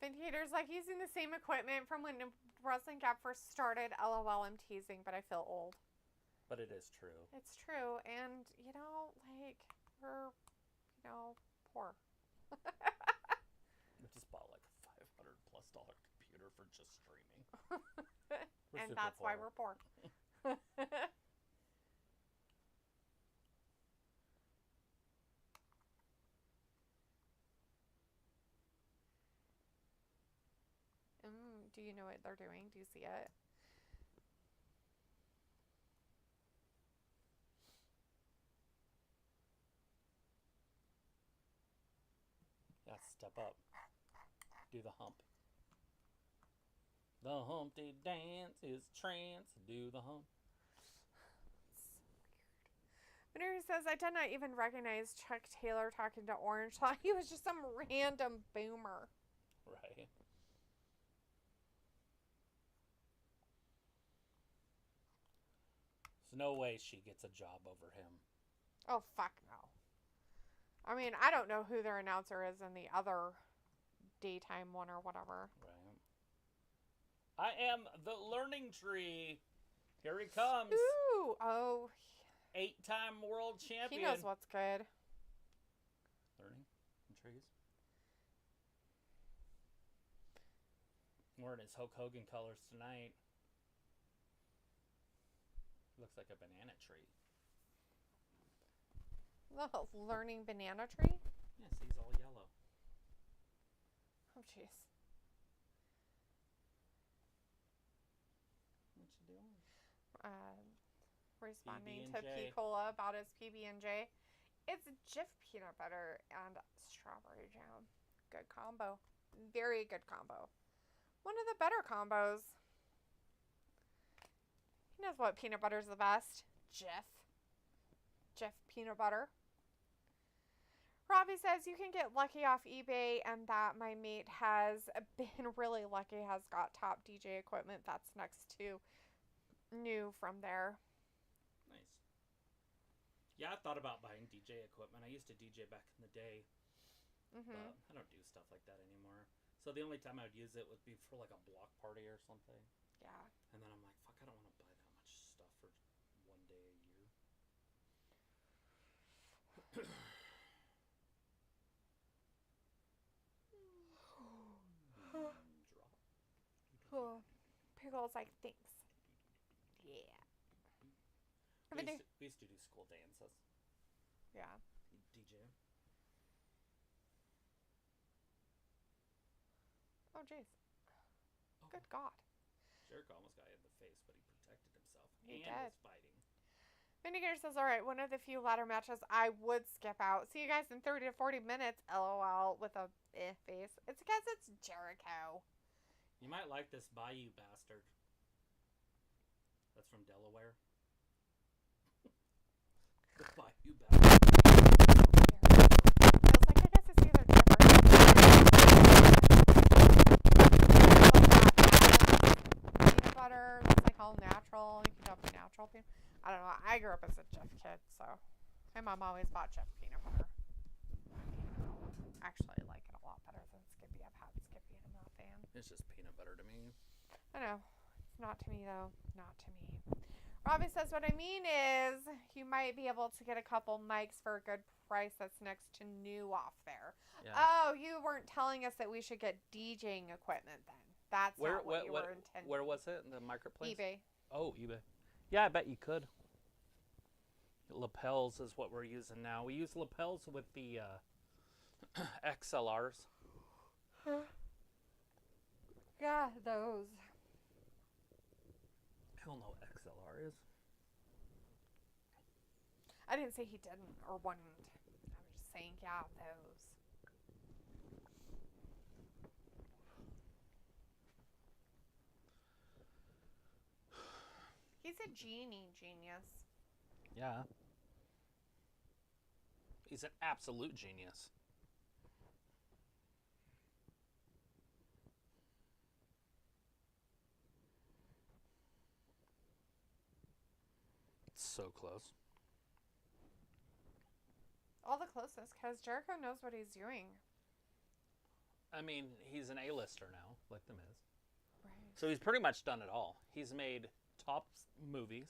B: Vindicator's like using the same equipment from when Wrestling Gap first started. LOL, I'm teasing, but I feel old.
A: But it is true.
B: It's true, and like we're, poor.
A: We just bought like a $500+ computer for just streaming.
B: And that's why we're poor. Do you know what they're doing? Do you see it?
A: Yeah, step up. Do the hump. The Humpty Dance is trance. Do the hump.
B: So weird. Winner says, I did not even recognize Chuck Taylor talking to Orange. Thought he was just some random boomer.
A: Right. There's no way she gets a job over him.
B: Oh, fuck no. I mean, I don't know who their announcer is in the other daytime one or whatever.
A: Right. I am the learning tree. Here he comes.
B: Ooh. Oh.
A: 8-time world champion.
B: He knows what's good.
A: Learning trees. Wearing his Hulk Hogan colors tonight. Looks like a banana tree.
B: The learning banana tree?
A: Yes, he's all yellow.
B: Oh, jeez.
A: What you doing?
B: Responding
A: PB&J.
B: to P. Cola about his PB&J. It's Jif peanut butter and strawberry jam. Good combo. Very good combo. One of the better combos. He knows what peanut butter is the best. Jif peanut butter. Robbie says you can get lucky off eBay, and that my mate has been really lucky, has got top DJ equipment that's next to new from there.
A: Nice. Yeah, I thought about buying DJ equipment. I used to DJ back in the day, but I don't do stuff like that anymore. So the only time I would use it would be for like a block party or something.
B: Yeah.
A: And then I'm like, fuck, I don't want to buy that much stuff for one day a year.
B: Oh, Pickle's like, thanks. Yeah.
A: We used to do school dances.
B: Yeah.
A: DJ.
B: Oh, jeez. Good God.
A: Jericho almost got hit in the face, but he protected himself.
B: He
A: and
B: did.
A: was fighting.
B: Vindicator says, all right, one of the few ladder matches I would skip out. See you guys in 30 to 40 minutes, LOL, with a face. It's because it's Jericho.
A: You might like this Bayou bastard. That's from Delaware. The Bayou bastard.
B: Feels like I guess it's either Jim or peanut butter. It's like all natural. You can have natural peanut. I don't know. I grew up as a Jif kid, so my mom always bought Jif peanut butter. Actually, I like it a lot better than Skippy. I've had Skippy and I'm not a fan.
A: It's just peanut butter to me.
B: I know. It's not to me, though. Not to me. Robbie says, what I mean is you might be able to get a couple mics for a good price that's next to new off there. Yeah. Oh, you weren't telling us that we should get DJing equipment then. That's not what you were intending.
A: Where was it? In the marketplace?
B: eBay.
A: Oh, eBay. Yeah, I bet you could. Lapels is what we're using now. We use lapels with the XLRs.
B: Yeah, those.
A: I don't know what XLR is.
B: I didn't say he didn't or wouldn't. I was just saying, yeah, those. He's a genius.
A: Yeah. He's an absolute genius. It's so close.
B: All the closest, because Jericho knows what he's doing.
A: I mean, he's an A-lister now, like The Miz.
B: Right.
A: So he's pretty much done it all. He's made top movies.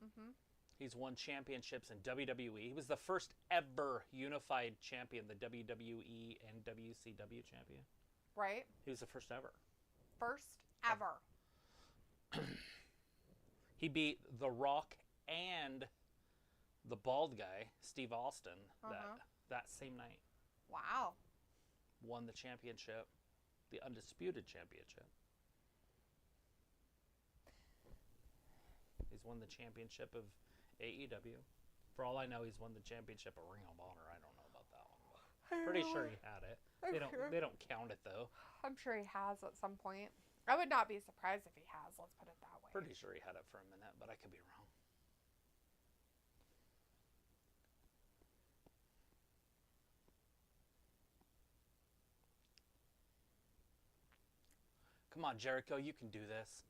B: Mm-hmm.
A: He's won championships in WWE. He was the first ever unified champion, the WWE and WCW champion.
B: Right.
A: He was the first ever.
B: First ever.
A: He beat The Rock and the bald guy, Steve Austin, that same night.
B: Wow.
A: Won the championship, the undisputed championship. He's won the championship of AEW. For all I know, he's won the championship of Ring of Honor. I don't know about that one. Pretty sure he had it. They don't count it though.
B: I'm sure he has at some point. I would not be surprised if he has. Let's put it that way.
A: Pretty sure he had it for a minute, but I could be wrong. Come on, Jericho, you can do this.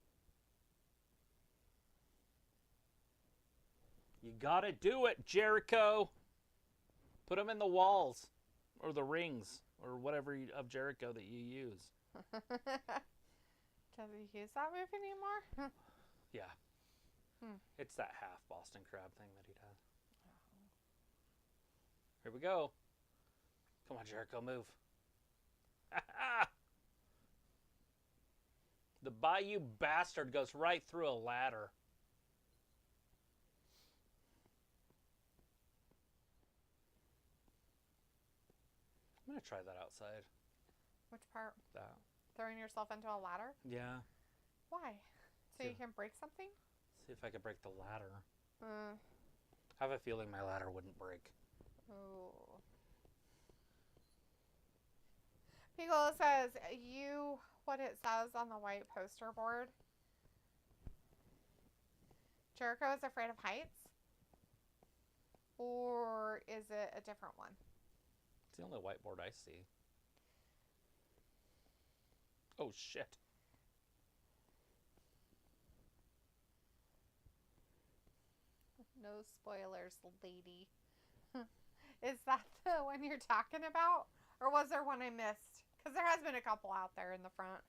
A: You gotta do it, Jericho. Put them in the walls or the rings or whatever of Jericho that you use.
B: Does he use that move anymore?
A: Yeah. It's that half Boston Crab thing that he does. Here we go. Come on, Jericho, move. The Bayou bastard goes right through a ladder. I'm going to try that outside.
B: Which part?
A: That.
B: Throwing yourself into a ladder?
A: Yeah.
B: Why? So you can break something?
A: See if I can break the ladder.
B: I
A: have a feeling my ladder wouldn't break.
B: Oh. Pico says, what it says on the white poster board. Jericho is afraid of heights? Or is it a different one?
A: It's the only whiteboard I see. Oh, shit.
B: No spoilers, lady. Is that the one you're talking about? Or was there one I missed? Because there has been a couple out there in the front.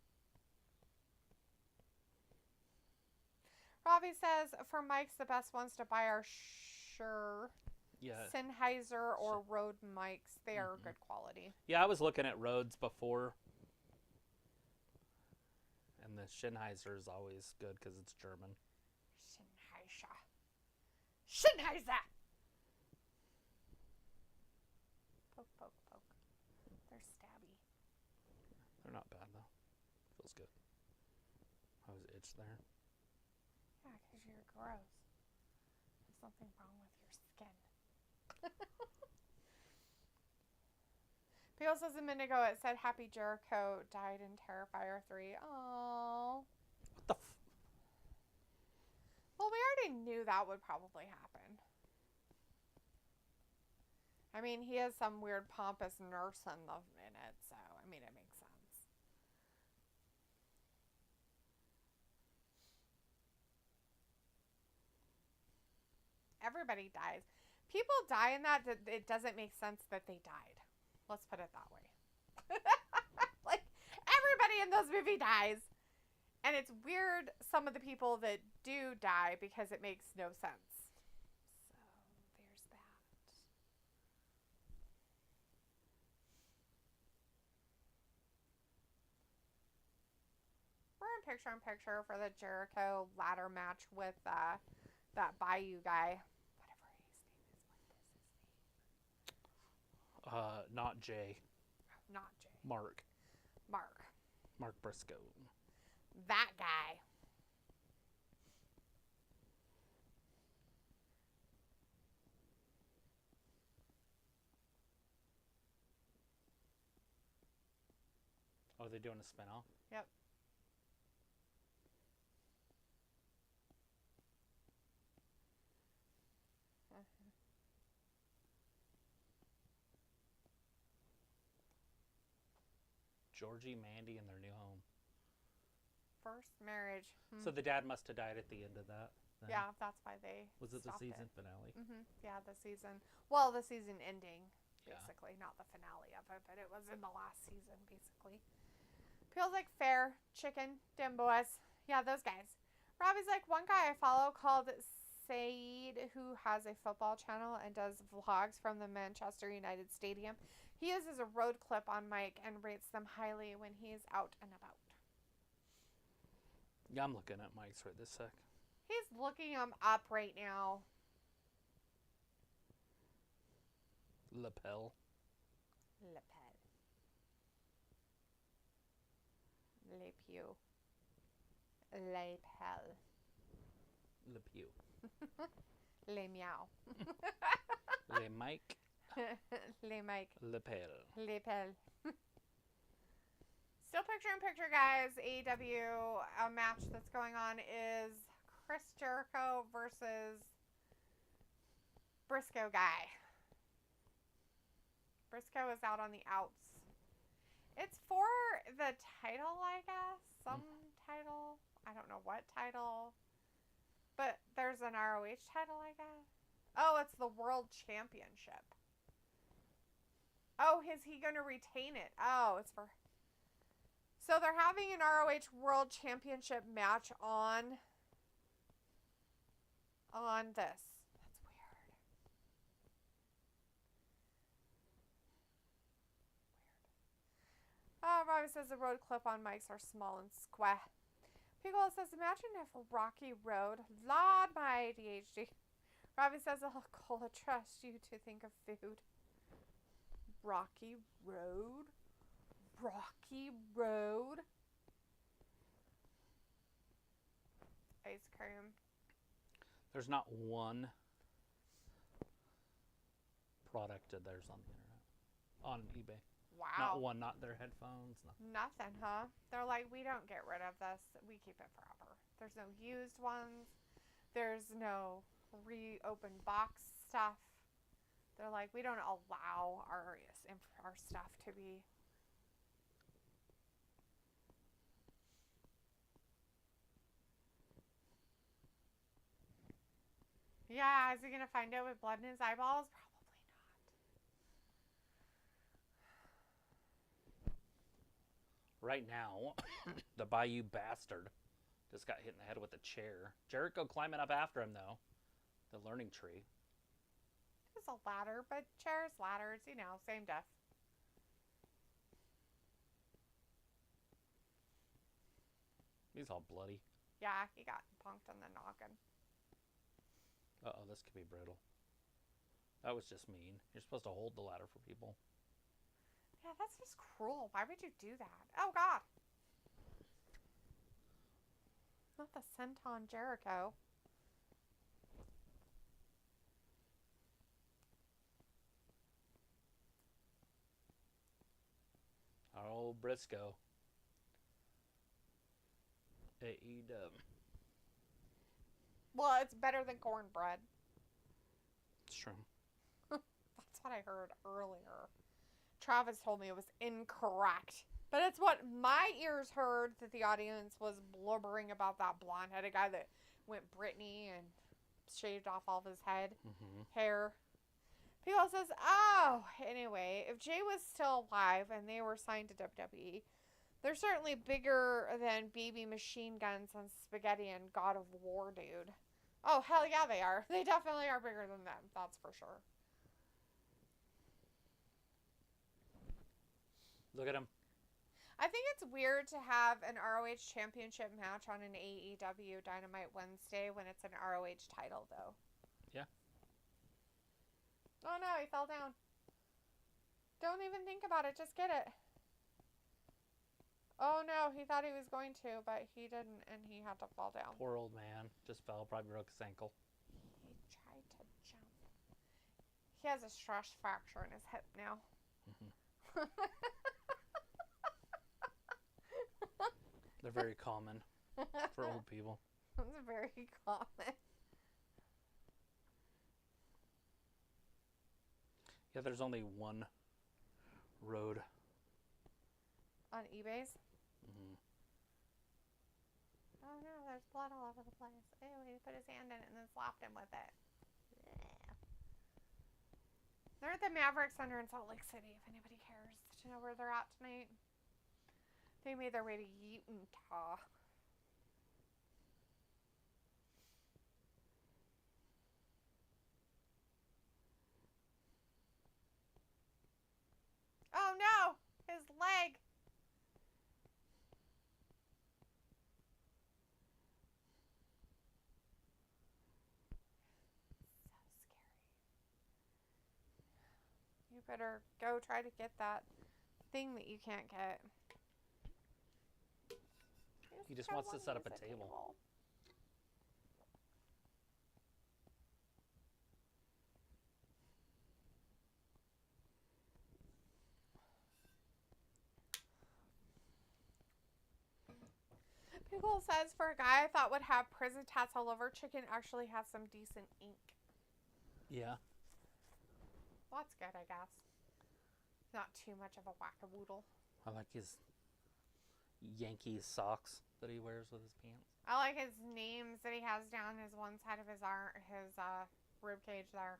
B: Robbie says, for mics, the best ones to buy are Sennheiser or Rode mics. They are good quality.
A: Yeah, I was looking at Rhodes before. And the Sennheiser is always good because it's German.
B: Sennheiser! Poke, poke, poke. They're stabby.
A: They're not bad, though. Feels good. I was itched there.
B: Yeah, because you're gross. There's something wrong with your skin. People says a minute ago it said Happy Jericho died in Terrifier 3. Oh.
A: What the
B: Well, we already knew that would probably happen. I mean, he is some weird pompous nurse in it, so, I mean, it makes sense. Everybody dies. People die in that, it doesn't make sense that they died. Let's put it that way. Like, everybody in those movies dies. And it's weird, some of the people that do die because it makes no sense. So there's that. We're in picture for the Jericho ladder match with that Bayou guy. Whatever his name is. What is his name?
A: Not Jay.
B: Not Jay.
A: Mark. Mark Briscoe.
B: That guy.
A: Oh, they're doing a spin-off?
B: Yep.
A: Georgie, Mandy, and their new home.
B: First marriage.
A: So the dad must have died at the end of that. Then.
B: Yeah, that's why they.
A: Was it the season finale?
B: Yeah, the season. Well, the season ending, basically, not the finale of it, but it was in the last season, basically. Feels like fair, chicken, dim boys. Yeah, those guys. Robbie's like one guy I follow called Saeed, who has a football channel and does vlogs from the Manchester United Stadium. He uses a road clip on mic and rates them highly when he's out and about.
A: Yeah, I'm looking at mics right this sec.
B: He's looking them up right now.
A: Lapel.
B: Le Pew. Lapel.
A: Le Pew.
B: Le Meow.
A: Le Mike.
B: Le Mike.
A: Lapel.
B: Lapel. Still picture, guys. AEW, a match that's going on is Chris Jericho versus Briscoe guy. Briscoe is out on the outs. It's for the title, I guess. Some title. I don't know what title. But there's an ROH title, I guess. Oh, it's the World Championship. Oh, is he going to retain it? Oh, it's for... So they're having an ROH World Championship match on this. That's weird. Robbie says the road clip on mics are small and square. Piccolo says, imagine if Rocky Road, Lord my ADHD. Robbie says, oh, Cola, trust you to think of food. Rocky Road? Rocky Road? Ice cream.
A: There's not one product of theirs on the internet. On eBay.
B: Wow.
A: Not one, not their headphones.
B: Nothing, huh? They're like, we don't get rid of this. We keep it forever. There's no used ones. There's no reopened box stuff. They're like, we don't allow our stuff to be. Yeah, is he going to find it with blood in his eyeballs? Probably not.
A: Right now, the Bayou Bastard just got hit in the head with a chair. Jericho climbing up after him, though. The learning tree.
B: It's a ladder, but chairs, ladders, same diff.
A: He's all bloody.
B: Yeah, he got punked on the noggin.
A: Uh-oh, this could be brutal. That was just mean. You're supposed to hold the ladder for people.
B: Yeah, that's just cruel. Why would you do that? Oh, God. Not the senton Jericho.
A: Oh, Briscoe. AEW.
B: Well, it's better than cornbread.
A: It's true.
B: That's what I heard earlier. Travis told me it was incorrect. But it's what my ears heard, that the audience was blubbering about that blonde-headed guy that went Britney and shaved off all of his head hair. People says, oh, anyway, if Jay was still alive and they were signed to WWE, They're certainly bigger than baby machine guns and spaghetti and God of War, dude. Oh, hell yeah, they are. They definitely are bigger than them. That's for sure.
A: Look at him.
B: I think it's weird to have an ROH championship match on an AEW Dynamite Wednesday when it's an ROH title, though.
A: Yeah.
B: Oh no, he fell down. Don't even think about it. Just get it. Oh no, he thought he was going to, but he didn't, and he had to fall down.
A: Poor old man. Just fell, probably broke his ankle.
B: He tried to jump. He has a stress fracture in his hip now.
A: They're very common for old people.
B: That's very common.
A: Yeah, there's only one road.
B: On eBay's?
A: Mm-hmm.
B: Oh no, there's blood all over the place. Ew, he put his hand in it and then slapped him with it. Yeah. They're at the Maverick Center in Salt Lake City, if anybody cares to know where they're at tonight. They made their way to Utah. Oh no! His leg! So scary. You better go try to get that thing that you can't get.
A: He just wants to set up a table.
B: Pickle says, for a guy I thought would have prison tats all over, chicken actually has some decent ink.
A: Yeah.
B: Well, that's good, I guess. Not too much of a whack-a-woodle.
A: I like his Yankees socks that he wears with his pants.
B: I like his names that he has down his one side of his arm, his rib cage there.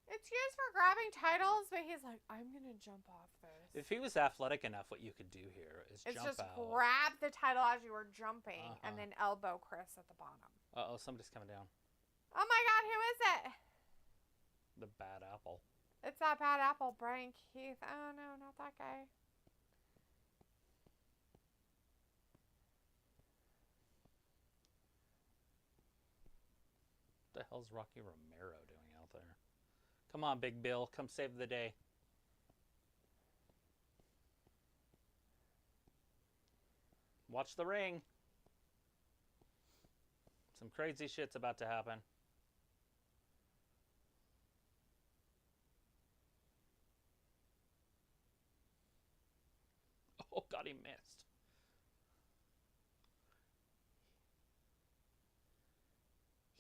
B: It's used for grabbing titles, but he's like, I'm gonna jump off this.
A: If he was athletic enough, what you could do here is
B: It's
A: jump
B: just
A: out.
B: grab the title as you were jumping and then elbow Chris at the bottom.
A: Uh-oh, somebody's coming down.
B: Oh my god, who is it?
A: The bad apple.
B: It's that bad apple, Brian Keith. Oh no, not that guy.
A: What the hell's Rocky Romero doing out there? Come on, Big Bill. Come save the day. Watch the ring. Some crazy shit's about to happen. Oh, God, he missed.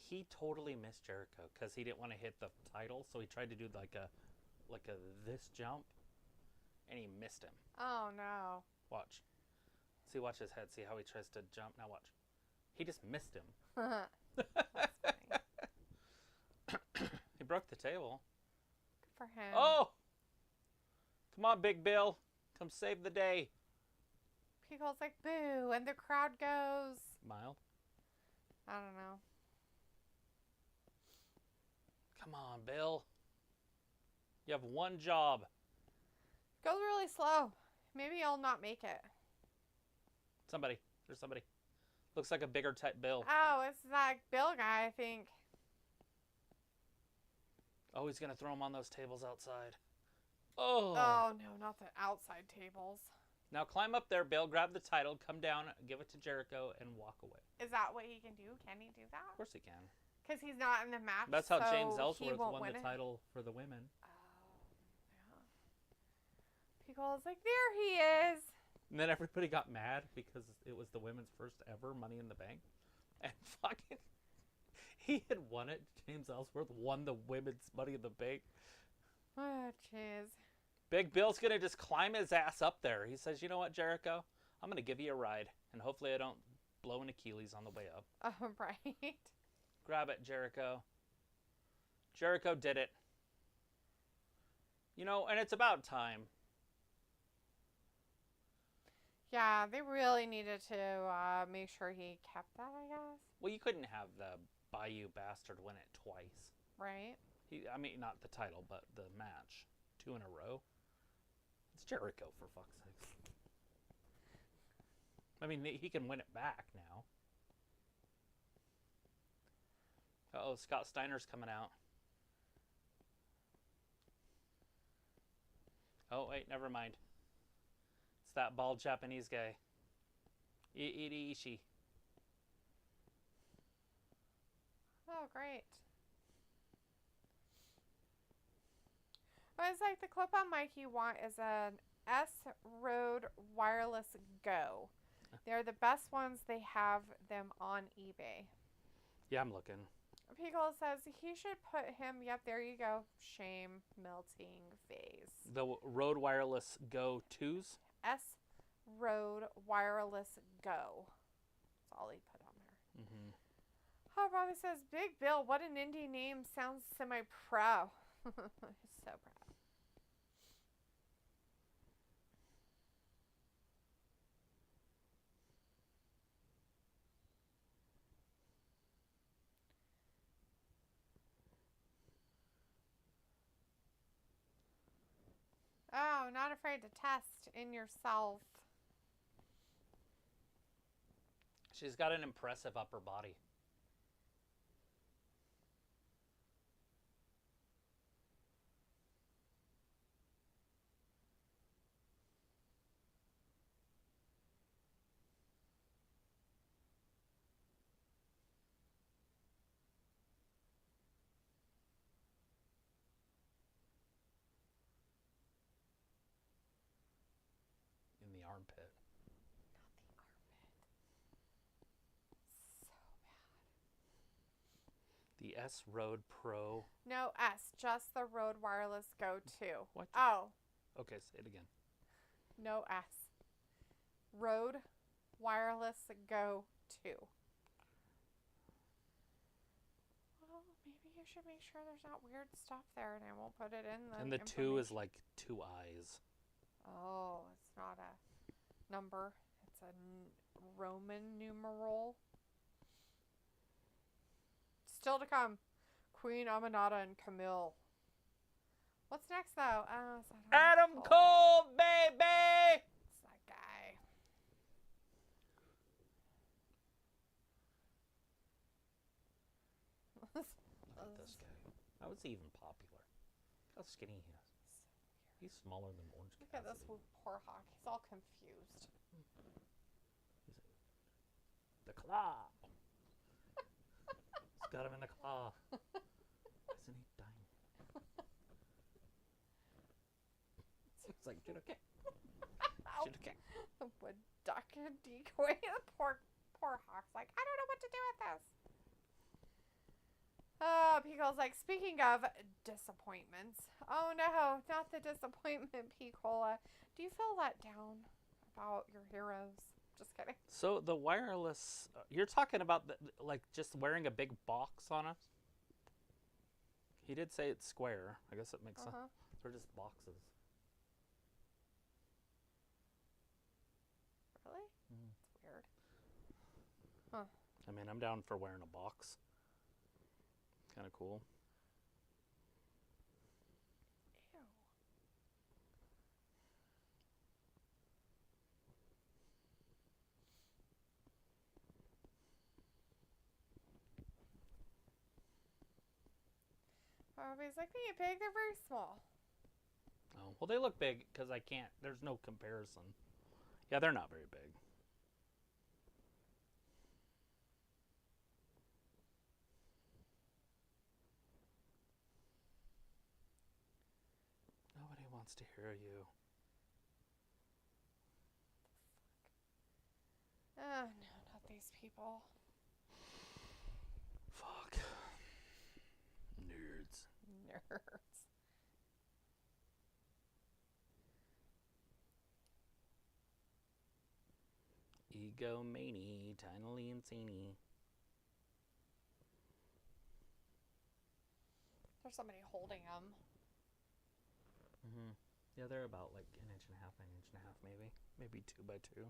A: He totally missed Jericho because he didn't want to hit the title, so he tried to do like a this jump, and he missed him.
B: Oh no.
A: Watch. See, watch his head. See how he tries to jump. Now watch. He just missed him.
B: That's funny.
A: He broke the table.
B: Good for him.
A: Oh! Come on, Big Bill. Come save the day.
B: People's like, boo, and the crowd goes.
A: Mild.
B: I don't know.
A: Come on, Bill. You have one job.
B: Goes really slow. Maybe I'll not make it.
A: Somebody. There's somebody. Looks like a bigger type Bill.
B: Oh, it's that Bill guy, I think.
A: Oh, he's going to throw him on those tables outside. Oh.
B: Oh, no, not the outside tables.
A: Now climb up there, Bill. Grab the title. Come down. Give it to Jericho and walk away.
B: Is that what he can do? Can he do that?
A: Of course he can.
B: Because he's not in the match.
A: That's how
B: so
A: James
B: he
A: Ellsworth
B: won't
A: won
B: win
A: the
B: it.
A: title for the women.
B: Oh, yeah. People is like, there he is.
A: And then everybody got mad because it was the women's first ever Money in the Bank. And fucking, he had won it. James Ellsworth won the women's Money in the Bank.
B: Oh, jeez.
A: Big Bill's going to just climb his ass up there. He says, you know what, Jericho? I'm going to give you a ride. And hopefully I don't blow an Achilles on the way up.
B: Oh, right.
A: Grab it, Jericho. Jericho did it.
C: You know, and it's about time.
B: Yeah, they really needed to make sure he kept that, I guess.
C: Well, you couldn't have the Bayou Bastard win it twice.
B: Right?
C: I mean, not the title, but the match. 2 in a row. It's Jericho, for fuck's sake. I mean, he can win it back now. Uh-oh, Scott Steiner's coming out. Oh, wait, never mind. It's that bald Japanese guy. Iri Ishii.
B: Oh, great. Well, it's like the clip on mic you want is an S Road Wireless Go. They're the best ones. They have them on eBay.
C: Yeah, I'm looking.
B: Pickle says he should put him. Yep, there you go. Shame melting face.
C: The Rode Wireless Go 2s?
B: S Road Wireless Go. That's all he put on there.
C: Mm-hmm.
B: Oh, Bobby says, Big Bill, what an indie name. Sounds semi-pro. So proud. Oh, not afraid to test in yourself.
C: She's got an impressive upper body. In the armpit.
B: So bad.
C: The S Road Pro.
B: No S, just the Rode Wireless Go 2.
C: What?
B: Oh,
C: Okay, say it again.
B: no S. Rode Wireless Go 2. Well, maybe you should make sure there's not weird stuff there, and I won't put it in the.
C: And the 2 is like 2 eyes.
B: Oh, it's not a number. It's a Roman numeral. Still to come, Queen Aminata and Camille. What's next, though? It's
C: Adam Cole, baby!
B: It's that guy.
C: Look at this guy. How is he even popular? How skinny he is. He's smaller than Orange
B: Look
C: Cassidy.
B: at this poor hawk. He's all confused.
C: The claw. He's got him in the claw. Isn't he dying? It's like, dude, okay. Dude, okay.
B: Would duck and decoy. The poor hawk's like, I don't know what to do with this. Pico's like, speaking of disappointments. Oh no, not the disappointment, Picola. Do you feel let down about your heroes? Just kidding.
C: So the wireless, you're talking about like just wearing a big box on us? He did say it's square. I guess it makes sense. They're just boxes.
B: Really?
C: Mm.
B: It's weird. Huh.
C: I mean, I'm down for wearing a box. Kind of cool.
B: Ew. Everybody's like, they ain't big, they're very small.
C: Oh, well, they look big because I can't. There's no comparison. Yeah, they're not very big. Nobody wants to hear you.
B: Oh, no, not these people.
C: Fuck. Nerds.
B: Nerds.
C: Egomany, tinily insane.
B: There's somebody holding them.
C: Mm-hmm. Yeah, they're about like an inch and a half by an inch and a half, maybe 2 by 2. I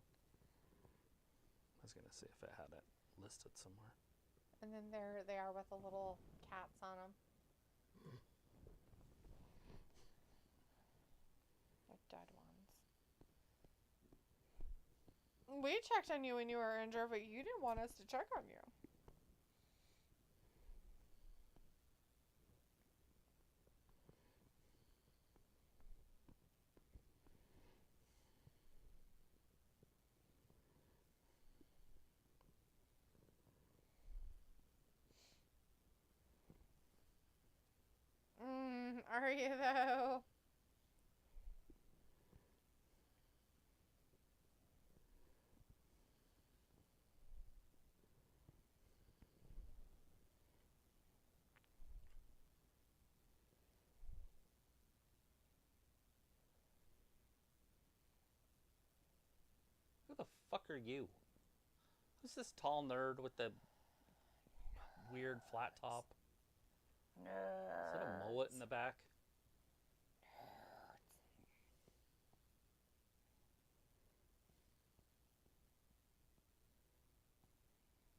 C: was gonna see if it had it listed somewhere.
B: And then there they are with the little cats on them. They're dead ones. We checked on you when you were injured, but you didn't want us to check on you. Are you though?
C: Who the fuck are you? Who's this tall nerd with the weird flat top? Is that a mullet in the back?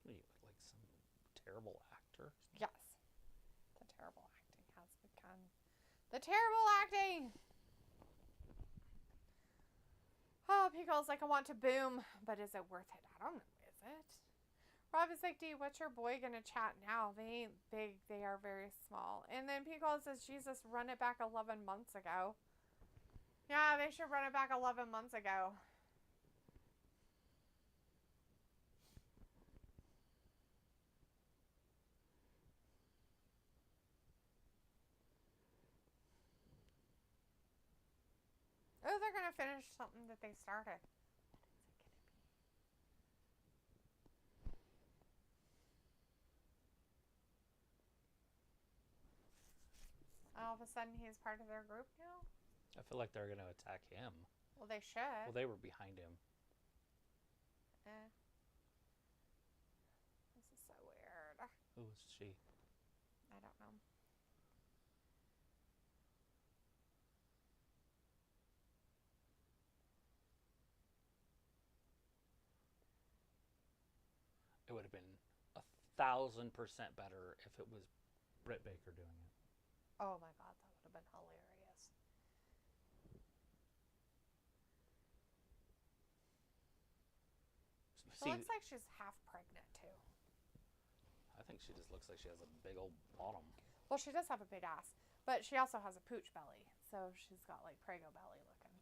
C: What are you, like some terrible actor?
B: Yes. The terrible acting has begun. The terrible acting! Oh, Pickle's like, I want to boom, but is it worth it? I don't know, is it? Rob is like, D, what's your boy gonna chat now? They ain't big, they are very small. And then Pickle says, Jesus, run it back 11 months ago. Yeah, they should run it back 11 months ago. Oh, they're gonna finish something that they started. All of a sudden, he's part of their group now?
C: I feel like they're going to attack him.
B: Well, they should.
C: Well, they were behind him.
B: This is so weird.
C: Who was she?
B: I don't know.
C: It would have been 1,000% better if it was Britt Baker doing it.
B: Oh my god, that would have been hilarious. She looks like she's half pregnant too.
C: I think she just looks like she has a big old bottom.
B: Well, she does have a big ass, but she also has a pooch belly, so she's got like Prego belly looking.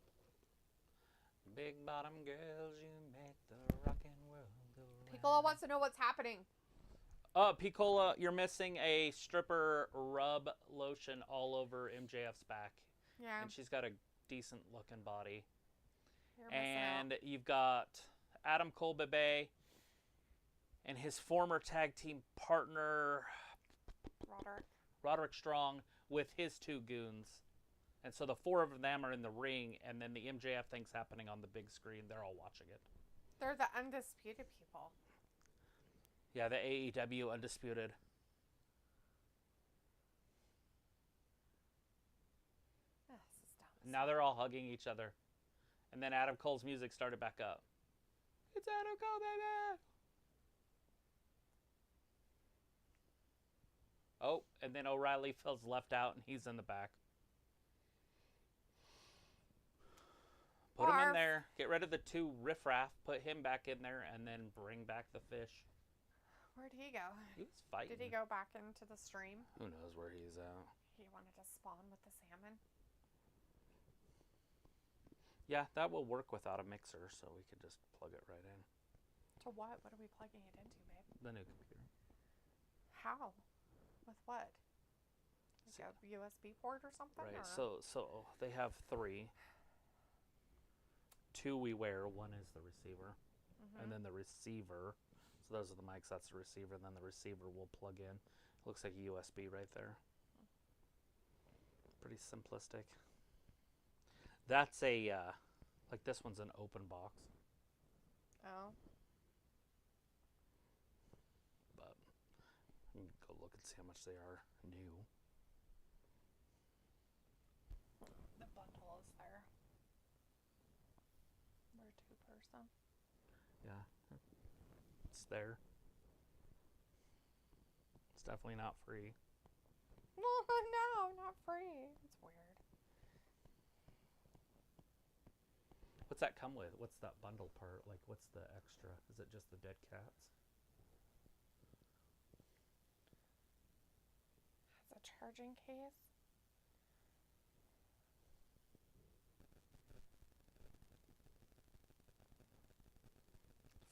C: Big bottom girls, you make the rockin' world go round.
B: Piccolo wants to know what's happening.
C: Piccola, you're missing a stripper rub lotion all over MJF's back.
B: Yeah.
C: And she's got a decent looking body.
B: You're missing
C: And
B: out.
C: you've got Adam Cole Bebe and his former tag team partner, Roderick Strong, with his 2 goons. And so the 4 of them are in the ring, and then the MJF thing's happening on the big screen. They're all watching it.
B: They're the undisputed people.
C: Yeah, the AEW Undisputed.
B: Oh, this is dumb.
C: Now they're all hugging each other. And then Adam Cole's music started back up. It's Adam Cole, baby! Oh, and then O'Reilly feels left out, and he's in the back. Put him in there. Get rid of the 2 riffraff. Put him back in there, and then bring back the fish.
B: Where'd he go?
C: He was fighting.
B: Did he go back into the stream?
C: Who knows where he's at?
B: He wanted to spawn with the salmon.
C: Yeah, that will work without a mixer, so we could just plug it right in.
B: To what? What are we plugging it into, babe?
C: The new computer.
B: How? With what? Like a USB port or something?
C: Right,
B: or?
C: so they have 3. 2 we wear, 1 is the receiver. And then the receiver, so those are the mics, that's the receiver, and then the receiver will plug in. Looks like a USB right there. Pretty simplistic. That's a, like this one's an open box.
B: Oh.
C: But you can go look and see how much they are new.
B: The bundle system.
C: Yeah. It's there. It's definitely not free.
B: No, not free. It's weird.
C: What's that come with? What's that bundle part? Like, what's the extra? Is it just the dead cats?
B: Has a charging case.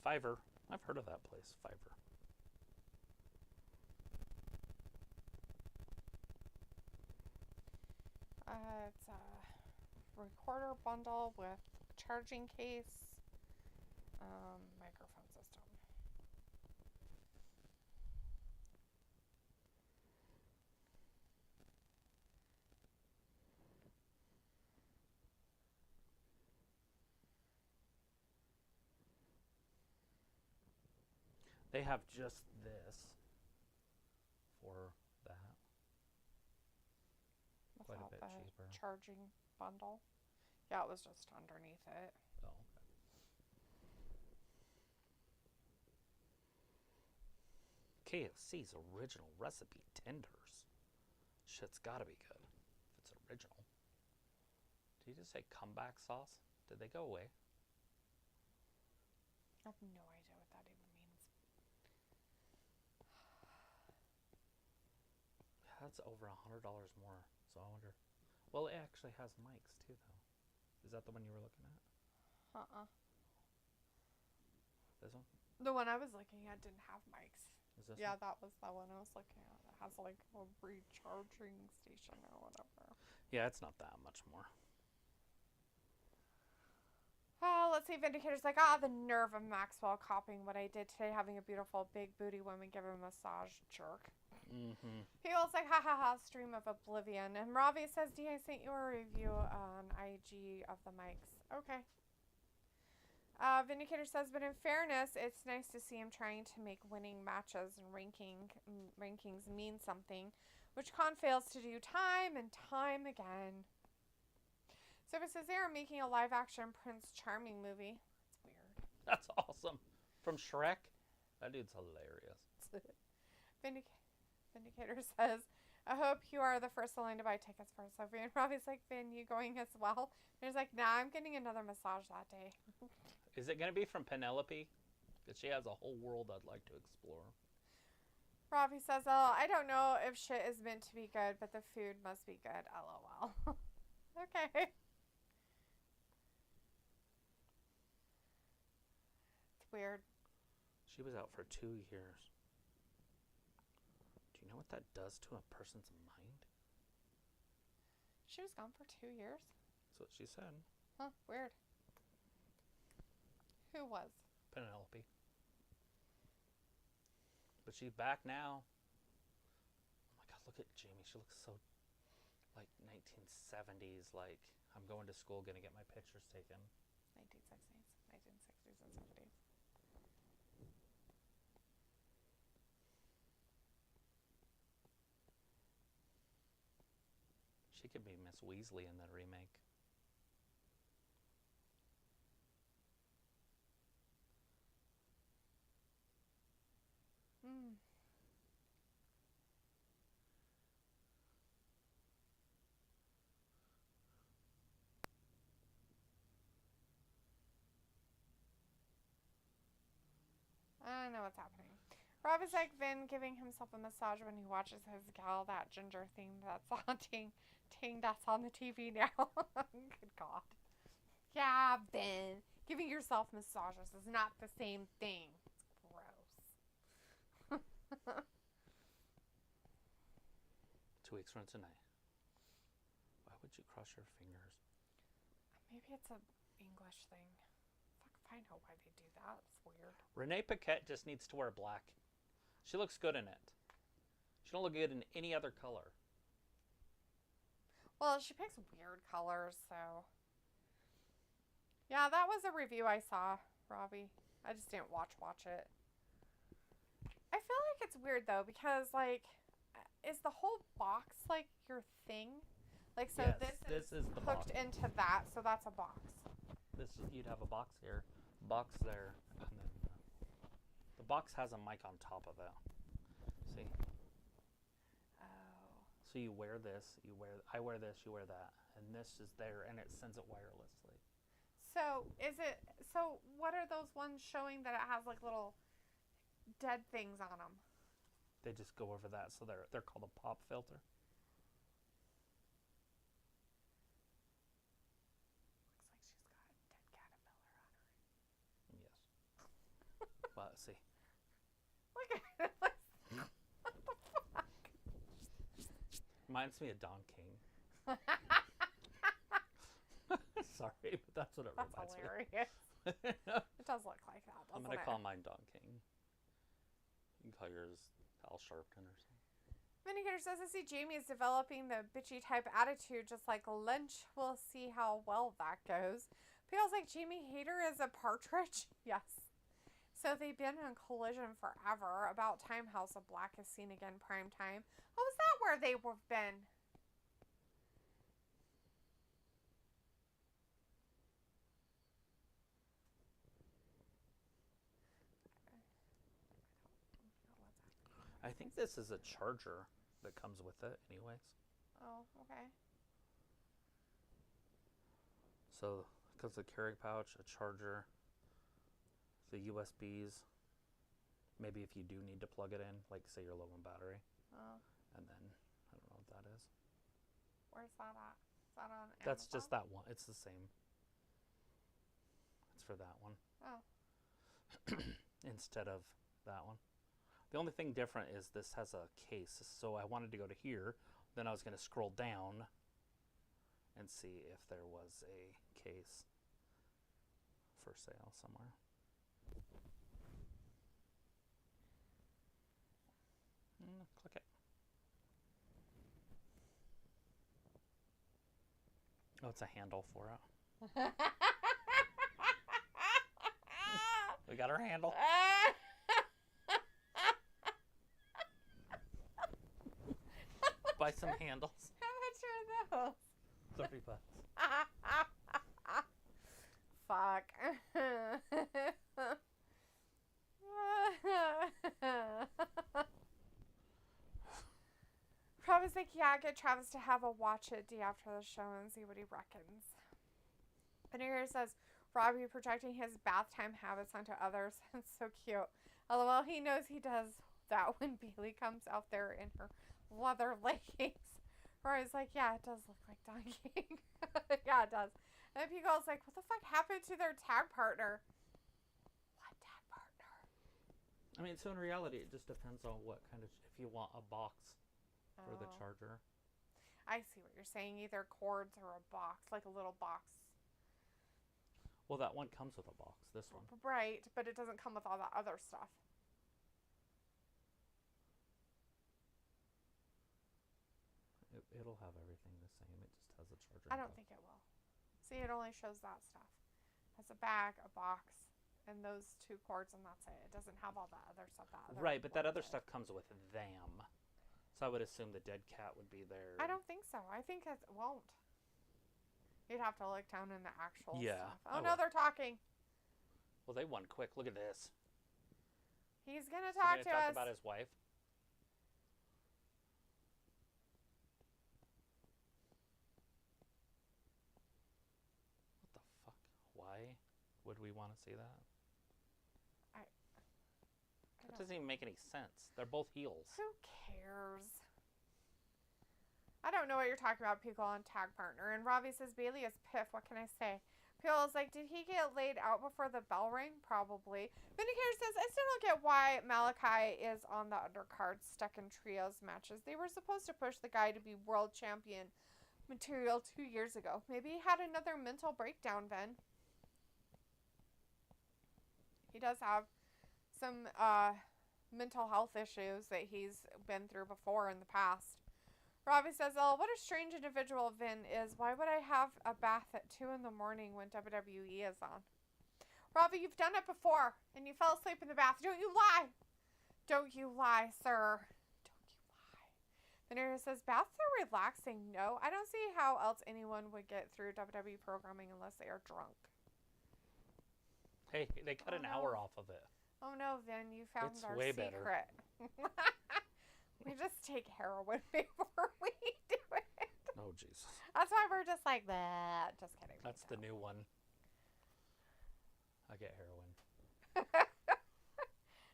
C: Fiverr. I've heard of that place, Fiverr.
B: It's a recorder bundle with charging case, microphone system.
C: They have just this for that. Quite a
B: Without
C: bit
B: the
C: cheaper.
B: charging bundle. Yeah, it was just underneath it.
C: Oh, okay. KFC's original recipe tenders. Shit's gotta be good. If it's original. Did you just say comeback sauce? Did they go away?
B: I have no idea what that even means.
C: That's over $100 more. So I wonder. Well, it actually has mics too, though. Is that the one you were looking at? This one?
B: The one I was looking at didn't have mics.
C: Is this
B: Yeah,
C: one?
B: that was the one I was looking at. It has like a recharging station or whatever.
C: Yeah, it's not that much more.
B: Oh, let's see. Vindicator's like, the nerve of Maxwell copying what I did today, having a beautiful big booty woman give him a massage. Jerk.
C: Mm-hmm.
B: He was like, ha ha ha, stream of oblivion. And Ravi says, D, I sent you a review on IG of the mics. Okay. Vindicator says, but in fairness, it's nice to see him trying to make winning matches and rankings mean something, which Khan fails to do time and time again. So it says they are making a live-action Prince Charming movie. That's weird.
C: That's awesome. From Shrek? That dude's hilarious.
B: Vindicator says, I hope you are the first in line to buy tickets for Sophie. And Robbie's like, Vin, you going as well? And he's like, nah, I'm getting another massage that day.
C: Is it going to be from Penelope? Because she has a whole world I'd like to explore.
B: Robbie says, oh, I don't know if shit is meant to be good, but the food must be good. LOL. Okay. Weird.
C: She was out for 2 years. Do you know what that does to a person's mind?
B: She was gone for 2 years?
C: That's what she said.
B: Huh, weird. Who was?
C: Penelope. But she's back now. Oh my god, look at Jamie. She looks so like 1970s, like I'm going to school, gonna get my pictures taken.
B: 1960s and 70s.
C: She could be Miss Weasley in the remake.
B: I don't know what's happening. Rob is like Vin giving himself a massage when he watches his gal, that ginger thing that's on that's on the TV now. Good God. Yeah, Vin. Giving yourself massages is not the same thing. It's gross.
C: 2 weeks from tonight. Why would you cross your fingers?
B: Maybe it's an English thing. Fuck if I know why they do that. It's weird.
C: Renee Paquette just needs to wear black. She looks good in it. She don't look good in any other color.
B: Well, she picks weird colors, so. Yeah, that was a review I saw, Robbie. I just didn't watch it. I feel like it's weird, though, because, like, is the whole box, like, your thing? Like, so
C: yes,
B: this is
C: the
B: hooked
C: box.
B: into that, so that's a box.
C: You'd have a box here. box there, and then the box has a mic on top of it. See?
B: Oh.
C: So you wear this, I wear this, you wear that, and this is there, and it sends it wirelessly.
B: So what are those ones showing that it has like little dead things on them?
C: They just go over that, so they're called a pop filter.
B: Looks like she's got a dead caterpillar on her.
C: Yes. But see.
B: Look at it. What the fuck?
C: Reminds me of Don King. Sorry, but that's what it
B: That's
C: reminds
B: hilarious.
C: me.
B: It does look like that, doesn't
C: I'm going to
B: it?
C: call mine Don King. You can call yours Al Sharpton or something.
B: Minigator says, I see Jamie is developing the bitchy type attitude just like Lynch. We'll see how well that goes. Feels like Jamie Hayter is a partridge. Yes. So they've been in collision forever. About time House of Black is seen again prime time. Oh, is that where they have been?
C: I think this is a charger that comes with it, anyways.
B: Oh, okay.
C: So, it comes with a carry pouch, a charger, the USBs. Maybe if you do need to plug it in, like say you're low on battery.
B: Oh,
C: And then, I don't know what that is.
B: where's that at? Is that on Amazon?
C: That's just that one. It's the same. It's for that one.
B: Oh.
C: Instead of that one. The only thing different is this has a case. So I wanted to go to here. Then I was going to scroll down and see if there was a case for sale somewhere. Click it. Oh, it's a handle for it. We got our handle. Buy some handles.
B: How much are those?
C: $30.
B: Fuck. Rob is like, yeah, get Travis to have a watch it day after the show and see what he reckons. And here says, Robbie projecting his bath time habits onto others. It's so cute. LOL, he knows he does that when Bailey comes out there in her leather leggings. Rory's like, yeah, it does look like Don King. Yeah, it does. And then Pico's like, what the fuck happened to their tag partner? What tag partner?
C: I mean, so in reality, it just depends on what kind of, if you want a box for the
B: Oh.
C: charger.
B: I see what you're saying. Either cords or a box, like a little box.
C: Well, that one comes with a box, this one.
B: Right, but it doesn't come with all that other stuff.
C: It'll have everything the same. It just has a charger.
B: I don't think it will. See, it only shows that stuff. It has a bag, a box, and those two cords, and that's it. It doesn't have all that other stuff.
C: Right, but that other stuff comes with them. So I would assume the dead cat would be there.
B: I don't think so. I think it won't. You'd have to look down in the actual
C: Yeah,
B: stuff. Oh,
C: I
B: no,
C: will.
B: they're talking.
C: Well, they won quick. Look at this.
B: He's going to
C: He's
B: talk
C: gonna
B: to
C: talk
B: us.
C: about his wife. What the fuck? Why would we want to see that? That doesn't even make any sense. They're both heels.
B: Who cares? I don't know what you're talking about, Pickle on tag partner. And Robbie says Bailey is Piff. What can I say? Pickle's like, did he get laid out before the bell rang? Probably. Vindicator says, I still don't get why Malachi is on the undercard stuck in trios matches. They were supposed to push the guy to be world champion material 2 years ago. Maybe he had another mental breakdown, Vin. He does have some mental health issues that he's been through before in the past. Robbie says, oh, what a strange individual Vin is. Why would I have a bath at 2 in the morning when WWE is on? Robbie, you've done it before, and you fell asleep in the bath. Don't you lie. Don't you lie, sir. Don't you lie. Then Aaron says, baths are relaxing. No, I don't see how else anyone would get through WWE programming unless they are drunk.
C: Hey, they cut an hour off of it.
B: Oh no, Vin, you found
C: It's
B: our
C: way
B: secret.
C: better.
B: We just take heroin before we do it.
C: Oh, Jesus.
B: That's why we're just like that. Just kidding.
C: That's the new one. I get heroin.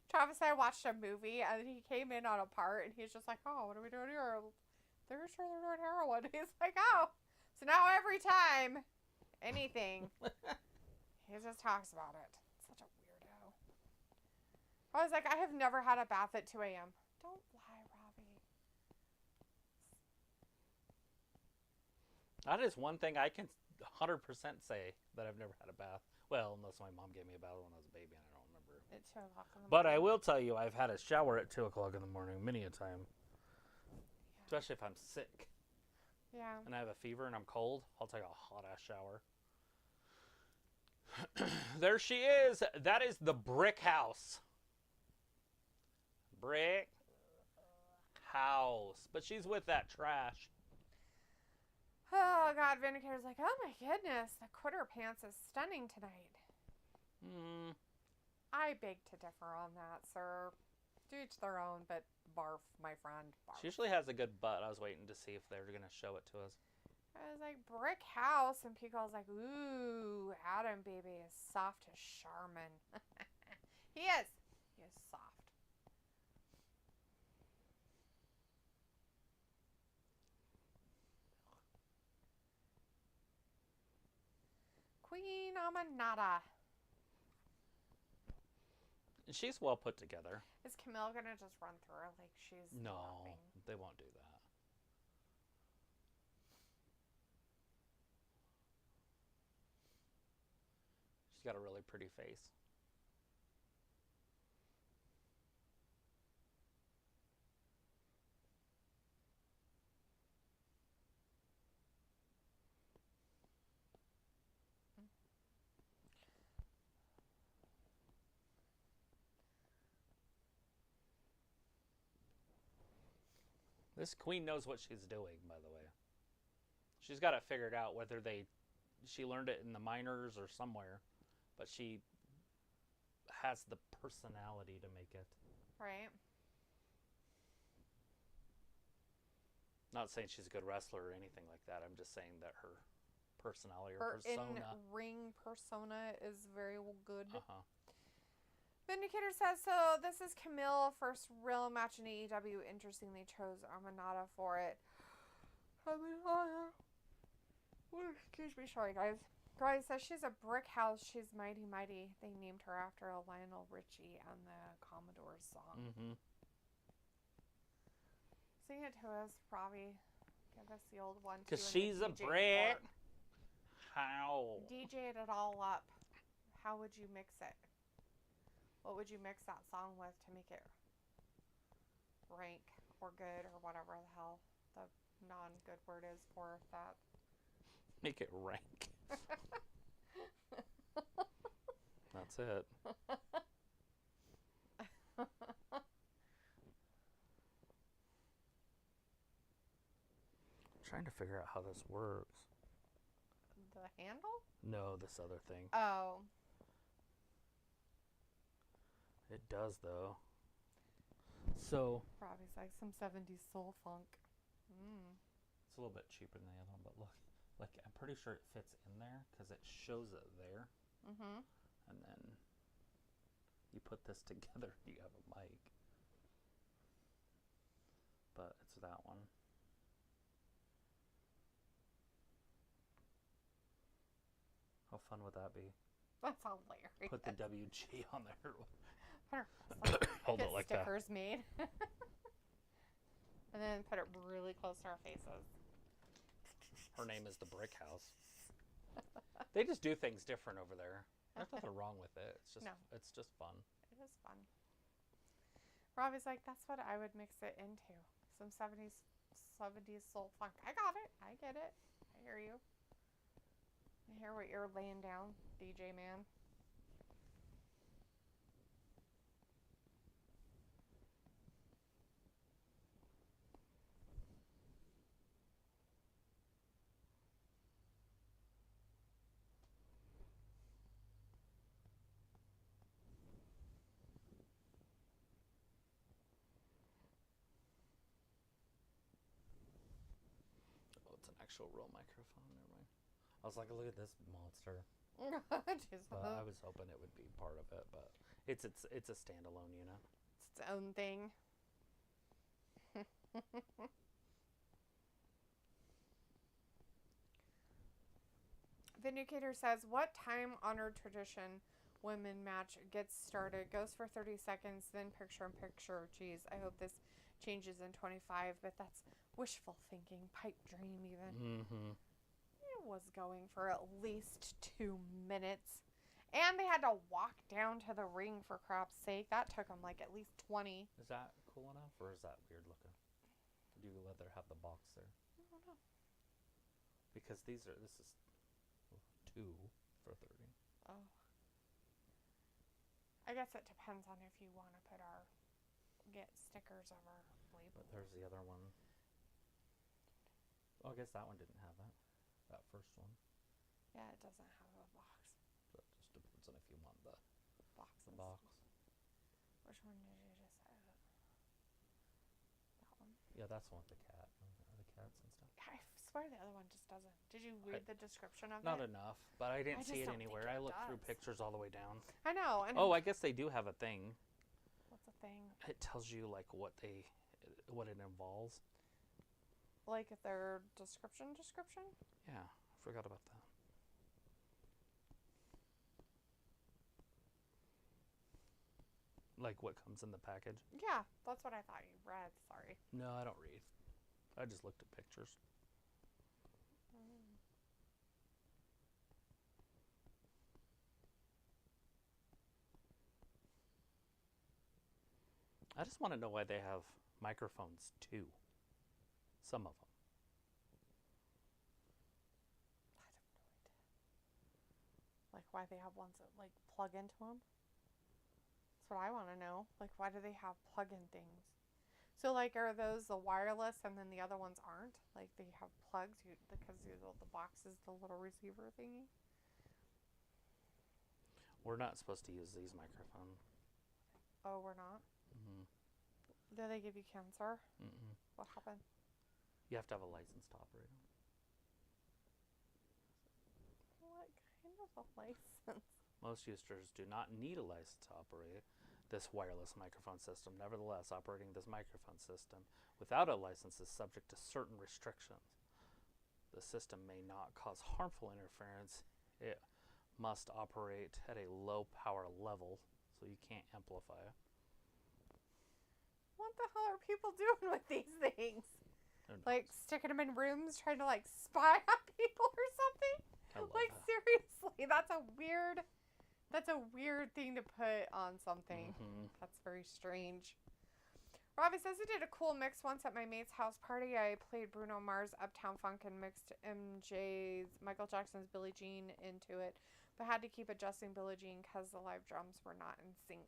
B: Travis and I watched a movie, and he came in on a part, and he's just like, "Oh, what are we doing here? They're sure they're doing heroin." He's like, "Oh, so now every time, anything, he just talks about it." Such a weirdo. I was like, I have never had a bath at 2 a.m. Don't lie, Robbie.
C: That is one thing I can 100% say that I've never had a bath. Well, unless my mom gave me a bath when I was a baby and I don't remember.
B: At 2 o'clock in the morning.
C: But I will tell you, I've had a shower at 2 o'clock in the morning many a time.
B: Yeah.
C: Especially if I'm sick.
B: Yeah.
C: And I have a fever and I'm cold, I'll take a hot-ass shower. There she is. That is the brick house. Brick house. But she's with that trash.
B: Oh, God. Vindicator's like, oh, my goodness. The quitter pants is stunning tonight. I beg to differ on that, sir. To each their own, but barf, my friend. Barf.
C: She usually has a good butt. I was waiting to see if they were going to show it to us.
B: I was like, brick house. And Pico's like, ooh, Adam, baby, is soft as Charmin. He is. He is soft. Queen Amanada.
C: She's well put together.
B: Is Camille going to just run through her like she's
C: No,
B: laughing?
C: they won't do that. She's got a really pretty face. This queen knows what she's doing, by the way. She's got it figured out, whether she learned it in the minors or somewhere, but she has the personality to make it.
B: Right.
C: Not saying she's a good wrestler or anything like that. I'm just saying that her personality or persona.
B: Her in-ring persona is very good.
C: Uh-huh.
B: Vindicator says, so this is Camille, first real match in AEW. Interesting, they chose Amanada for it. Amanada. Excuse me, sorry, guys. Guys says she's a brick house. She's mighty, mighty. They named her after a Lionel Richie and the Commodores song.
C: Mm-hmm.
B: Sing it to us, Robbie. Give us the old one.
C: Because she's a brick. How?
B: DJ'd it all up. How would you mix it? What would you mix that song with to make it rank or good or whatever the hell the non-good word is for that?
C: Make it rank. That's it. Trying to figure out how this works.
B: The handle?
C: No, this other thing.
B: Oh.
C: It does, though. So.
B: Robbie's like some 70s soul funk.
C: It's a little bit cheaper than the other one, but look. Like, I'm pretty sure it fits in there because it shows it there.
B: Mm-hmm.
C: And then you put this together, you have a mic. But it's that one. How fun would that be?
B: That's hilarious.
C: Put the WG on there.
B: Hold
C: it like that.
B: Stickers made. And then put it really close to our faces.
C: Her name is the Brick House. They just do things different over there. There's nothing wrong with it. It's just It's just fun.
B: It is fun. Robbie's like, that's what I would mix it into. Some 70s soul funk. I got it. I get it. I hear you. I hear what you're laying down, DJ man.
C: actual real microphone. Never mind. I was like, look at this monster.
B: Just,
C: But I was hoping it would be part of it, but it's a standalone unit.
B: it's its own thing. Vindicator says, what time-honored tradition women match gets started, goes for 30 seconds, then picture-in-picture. Geez, I hope this changes in 25, but that's wishful thinking, pipe dream even.
C: Mm-hmm.
B: It was going for at least 2 minutes. And they had to walk down to the ring, for crap's sake. That took them like at least 20.
C: Is that cool enough, or is that weird looking? Would you rather have the box there?
B: I don't know.
C: Because this is 2 for 30.
B: Oh. I guess it depends on if you want to get stickers of our label.
C: But there's the other one. Oh, I guess that one didn't have that. That first one.
B: Yeah, it doesn't have a box.
C: So it just depends on if you want the
B: Boxes.
C: box.
B: Which one did you just say? That one.
C: Yeah, that's the one with the cat. The cats and stuff.
B: I swear the other one just doesn't. Did you read the description of
C: Not
B: it?
C: enough, but I didn't
B: I
C: see
B: just
C: it
B: don't think
C: anywhere.
B: it
C: I looked through
B: does.
C: pictures all the way down.
B: I know. And
C: Oh, I guess they do have a thing.
B: what's the thing?
C: It tells you like what it involves.
B: Like their description?
C: Yeah, I forgot about that. Like what comes in the package?
B: Yeah, that's what I thought you read. Sorry.
C: No, I don't read. I just looked at pictures. I just want to know why they have microphones too. Some of them.
B: Like why they have ones that like plug into them? That's what I want to know. Like why do they have plug-in things? So like are those the wireless and then the other ones aren't? Like they have plugs because the box is the little receiver thingy?
C: We're not supposed to use these microphones.
B: Oh, we're not?
C: Mm-hmm.
B: Do they give you cancer?
C: Mm-mm.
B: What happened?
C: You have to have a license to operate them.
B: What kind of a license?
C: Most users do not need a license to operate this wireless microphone system. Nevertheless, operating this microphone system without a license is subject to certain restrictions. The system may not cause harmful interference. It must operate at a low power level, so you can't amplify it.
B: What the hell are people doing with these things? Like sticking them in rooms, trying to like spy on people or something?
C: I love
B: Like
C: that.
B: seriously, that's a weird thing to put on something.
C: Mm-hmm.
B: That's very strange. Robbie says, I did a cool mix once at my mate's house party. I played Bruno Mars' Uptown Funk and mixed MJ's Michael Jackson's Billie Jean into it, but had to keep adjusting Billie Jean because the live drums were not in sync.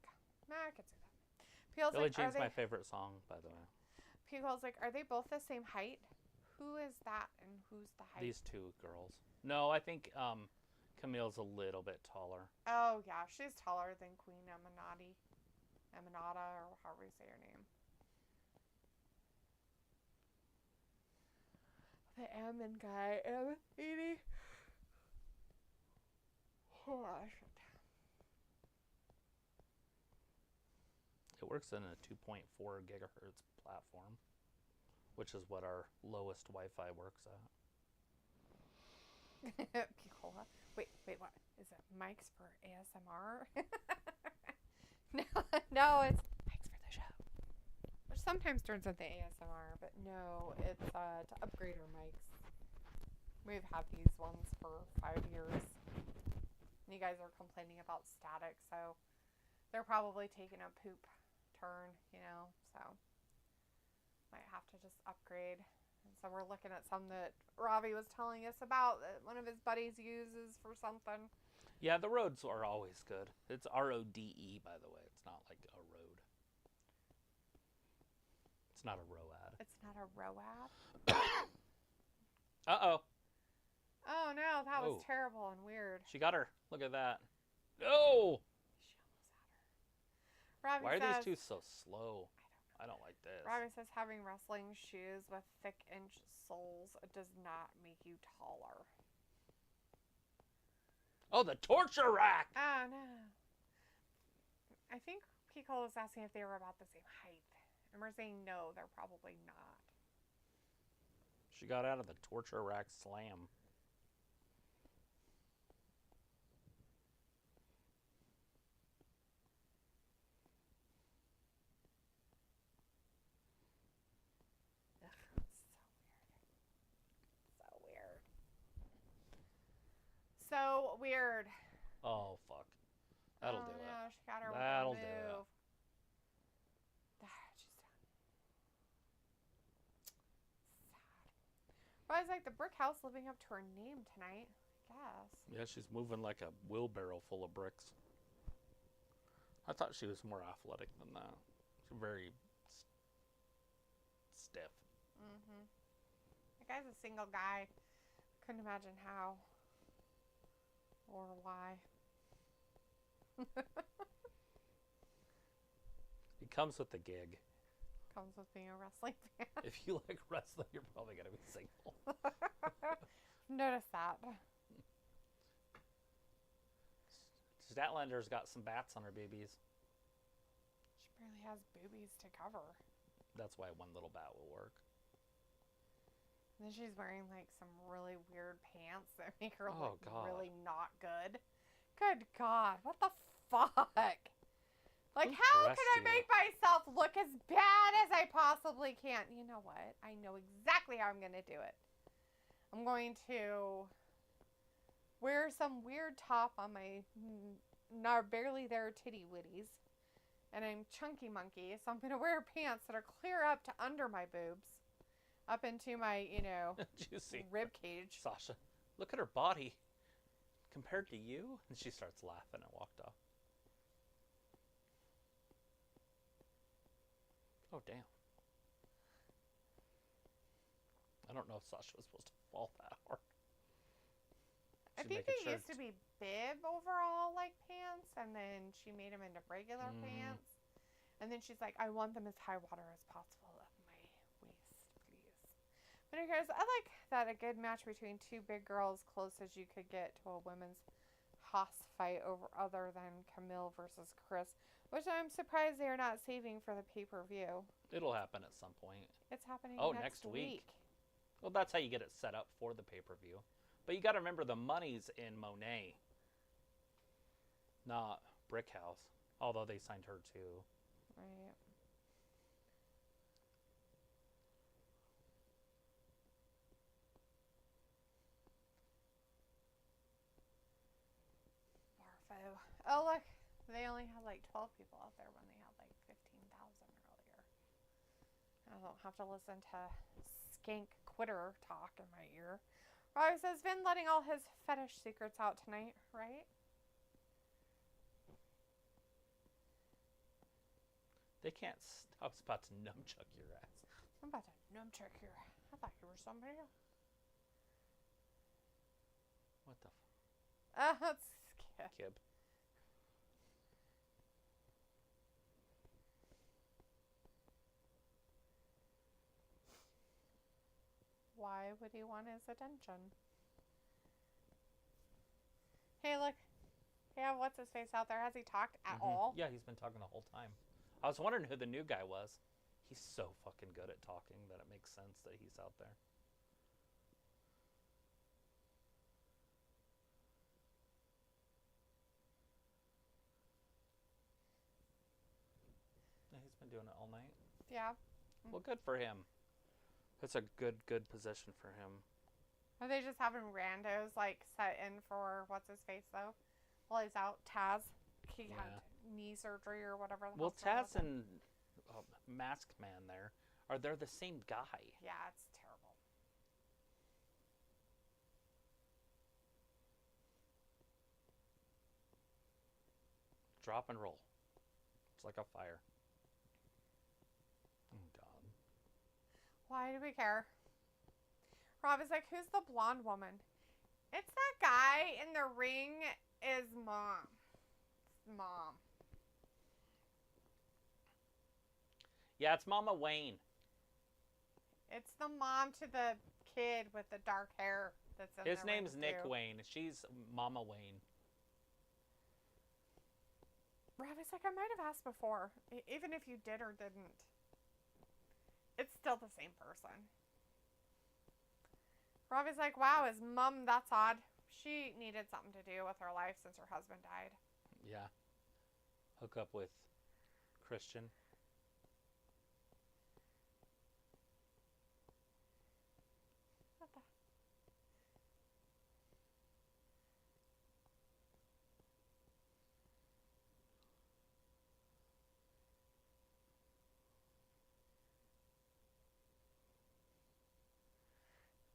B: Nah, I could say that. Peel's
C: Billie
B: like,
C: Jean's my favorite song, by the way.
B: Peel's like, are they both the same height? Who is that and who's the height?
C: These two girls. No, I think Camille's a little bit taller.
B: Oh, yeah, she's taller than Queen Eminata, or however you say her name. The Ammon guy, M80. Oh, shit.
C: It works in a 2.4 gigahertz platform, which is what our lowest Wi-Fi works at.
B: Picola. Wait, what? Is it mics for ASMR? No, it's mics for the show. Which sometimes turns into ASMR, but no, it's to upgrade our mics. We've had these ones for 5 years. And you guys are complaining about static, so they're probably taking a poop turn, so might have to just upgrade. And so we're looking at some that Robbie was telling us about that one of his buddies uses for something.
C: Yeah, the Rodes are always good. It's RODE, by the way. It's not like a road. It's not a ROAD.
B: It's not a ROAD?
C: Uh-oh.
B: Oh no, that was
C: Whoa.
B: terrible and weird.
C: She got her. Look at that. No!
B: She almost had her. Robbie
C: Why are
B: says,
C: these two so slow? I don't like this.
B: Robbie says having wrestling shoes with thick inch soles does not make you taller.
C: Oh, the torture rack!
B: Oh, no. I think Pico was asking if they were about the same height. And we're saying no, they're probably not.
C: She got out of the torture rack slam.
B: Ugh, so weird. So weird.
C: Oh, fuck. That'll do
B: no,
C: it.
B: She got her
C: That'll
B: with
C: do
B: a
C: it.
B: move. She's done. Sad. Well, I was like, the brick house living up to her name tonight, I guess.
C: Yeah, she's moving like a wheelbarrow full of bricks. I thought she was more athletic than that. She's very stiff.
B: Mm-hmm. The guy's a single guy. Couldn't imagine how or why.
C: It comes with the gig.
B: Comes with being a wrestling fan.
C: If you like wrestling, you're probably going to be single.
B: Notice that.
C: Statlander's got some bats on her boobies.
B: She barely has boobies to cover.
C: That's why one little bat will work.
B: And then she's wearing like some really weird pants that make her
C: Oh,
B: look
C: God.
B: really not good. Good God, what the fuck? Like,
C: Who
B: how
C: dressed
B: can I
C: you?
B: make myself look as bad as I possibly can? You know what? I know exactly how I'm going to do it. I'm going to wear some weird top on my barely there titty witties. And I'm chunky monkey, so I'm going to wear pants that are clear up to under my boobs. Up into my,
C: Juicy.
B: rib cage.
C: Sasha, look at her body compared to you. And she starts laughing and walked off. Oh, damn. I don't know if Sasha was supposed to fall that hard.
B: I
C: She's
B: think
C: making
B: they
C: sure
B: used to be bib overall like pants, and then she made them into regular pants. And then she's like, I want them as high water as possible up my waist, please. But anyways, I like that a good match between two big girls, close as you could get to a women's hoss fight over other than Camille versus Chris, which I'm surprised they are not saving for the pay-per-view.
C: It'll happen at some point.
B: It's happening
C: next week. Well, that's how you get it set up for the pay-per-view. But you got to remember the money's in Monet, not Brickhouse. Although they signed her too.
B: Right. Barfo. Oh, look. They only had like 12 people out there when they had like 15,000 earlier. I don't have to listen to skank quitter talk in my ear. Robbie says Vin letting all his fetish secrets out tonight, right?
C: They can't. I was about to nunchuck your ass.
B: I'm about to nunchuck your. I thought you were somebody else.
C: What the
B: That's scary.
C: kid?
B: Why would he want his attention? Hey, look. Yeah, what's his face out there? Has he talked at all?
C: Yeah, he's been talking the whole time. I was wondering who the new guy was. He's so fucking good at talking that it makes sense that he's out there. Yeah, he's been doing it all night.
B: Yeah.
C: Well, good for him. That's a good position for him.
B: Are they just having randos like set in for what's his face though? While he's out, Taz. He had knee surgery or whatever.
C: Well,
B: hell's wrong
C: Taz
B: with him.
C: and Masked Man there they're the same guy.
B: Yeah, it's terrible.
C: Drop and roll. It's like a fire. Oh, God.
B: Why do we care? Rob is like, who's the blonde woman? It's that guy in the ring is Mom. It's Mom.
C: Yeah, it's Mama Wayne.
B: It's the mom to the kid with the dark hair that's in
C: His
B: the
C: name's
B: ring,
C: Nick
B: too.
C: Wayne. She's Mama Wayne.
B: Robbie's like, I might have asked before. Even if you did or didn't. It's still the same person. Robbie's like, wow, his mom, that's odd. She needed something to do with her life since her husband died.
C: Yeah. Hook up with Christian.
B: What the?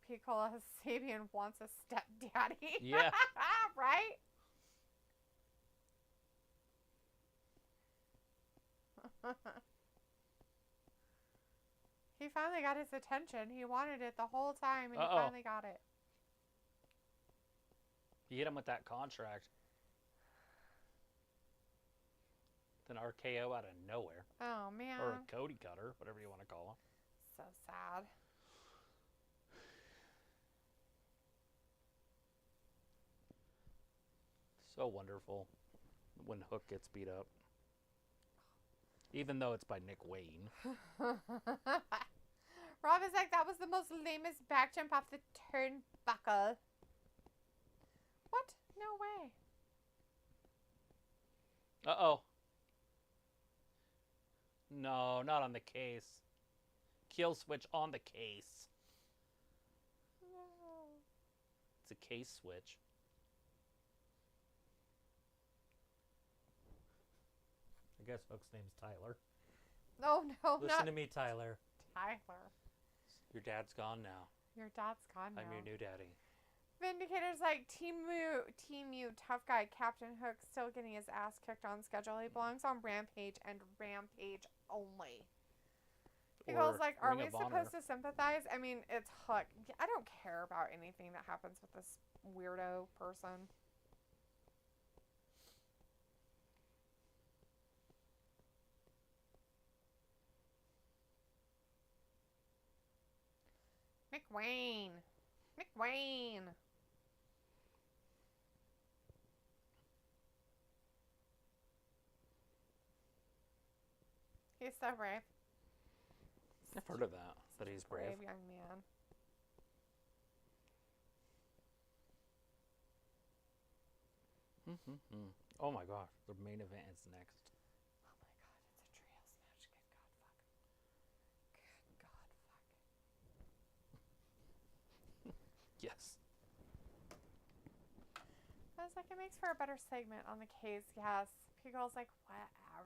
B: Piccolo Sabian wants a stepdaddy.
C: Yeah.
B: Right? He finally got his attention. He wanted it the whole time, and he finally got it.
C: You hit him with that contract. Then RKO out of nowhere.
B: Oh, man.
C: Or a Cody cutter, whatever you want to call him.
B: So sad.
C: So wonderful when Hook gets beat up. Even though it's by Nick Wayne.
B: Rob is like, that was the most lamest back jump off the turnbuckle. What? No way.
C: Uh-oh. No, not on the case. Kill switch on the case.
B: No.
C: It's a case switch. I guess Hook's name's Tyler.
B: No,
C: Listen to me, Tyler.
B: Tyler.
C: Your dad's gone now.
B: Your dad's gone now.
C: I'm your new daddy.
B: Vindicator's like, Team you, tough guy, Captain Hook, still getting his ass kicked on schedule. He belongs on Rampage and Rampage only. People's like, are we supposed to sympathize? I mean, it's Hook. I don't care about anything that happens with this weirdo person. McWayne. He's so brave.
C: I've heard of that he's brave.
B: Brave young man.
C: Oh my gosh, the main event is next.
B: Oh my god, it's a trios match. Good god, fuck.
C: Yes.
B: I was like, it makes for a better segment on the case, yes. P-Girl's like,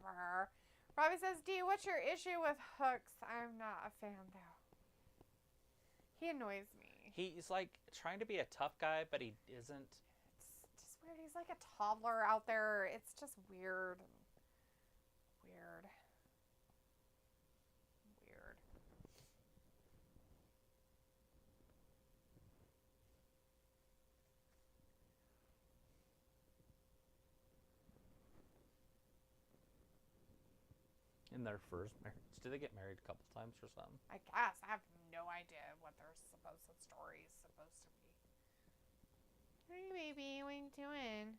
B: whatever. Robbie says, D, what's your issue with Hooks? I'm not a fan, though. He annoys me.
C: He's like trying to be a tough guy, but he isn't.
B: It's just weird. He's like a toddler out there. It's just weird. Weird.
C: In their first marriage. Did they get married a couple times or something?
B: I guess. I have no idea what their supposed story is supposed to be. Hey, baby. What are you doing?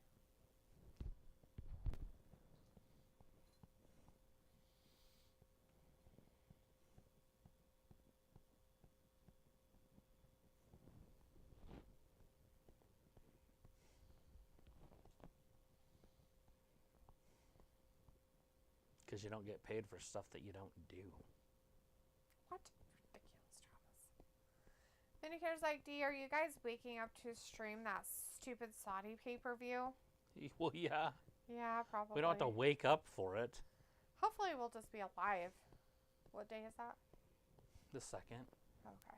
C: Because you don't get paid for stuff that you don't do.
B: What? Ridiculous, Travis. Vindicator's like, D, are you guys waking up to stream that stupid Saudi pay-per-view?
C: Well, yeah.
B: Yeah, probably.
C: We don't have to wake up for it.
B: Hopefully we'll just be alive. What day is that?
C: The second.
B: Okay.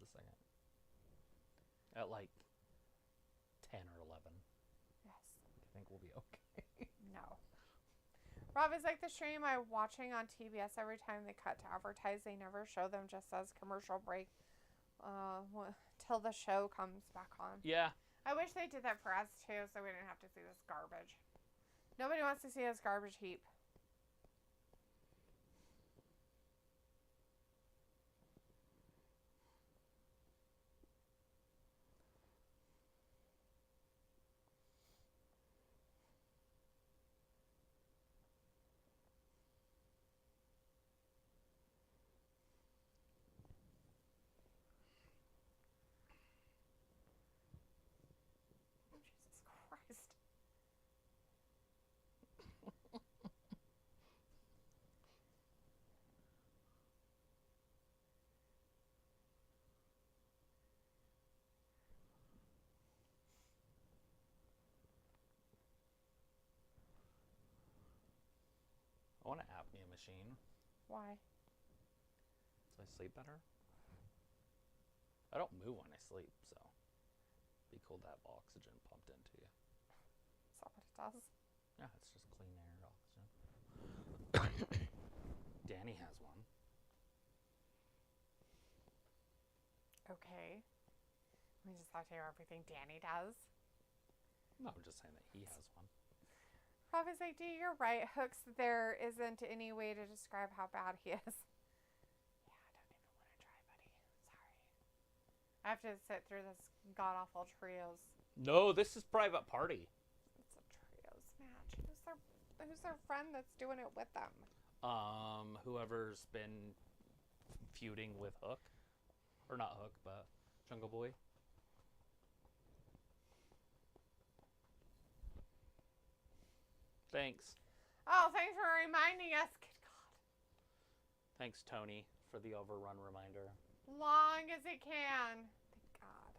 C: The second. At like 10 or 11.
B: Yes.
C: I think we'll be okay.
B: No. Rob is like, the stream I'm watching on TBS, every time they cut to advertise, they never show them, just says commercial break till the show comes back on.
C: Yeah.
B: I wish they did that for us too, so we didn't have to see this garbage. Nobody wants to see us garbage heap. Jesus Christ.
C: I want an apnea machine
B: Why?
C: so I sleep better. I don't move when I sleep, so it'd be cool to have oxygen pumped into you.
B: Is that what it does?
C: Yeah, it's just clean air oxygen. Danny has one.
B: Okay. We just have to hear everything Danny does.
C: No, I'm just saying that he has one.
B: Rob is like, dude, you're right. Hooks, there isn't any way to describe how bad he is. Yeah, I don't even want to try, buddy. Sorry. I have to sit through this god-awful trios.
C: No, this is Private Party.
B: It's a trios match. Who's their friend that's doing it with them?
C: Whoever's been feuding with Hook. Or not Hook, but Jungle Boy. Thanks.
B: Oh, thanks for reminding us. Good God.
C: Thanks, Tony, for the overrun reminder.
B: Long as it can. Thank God.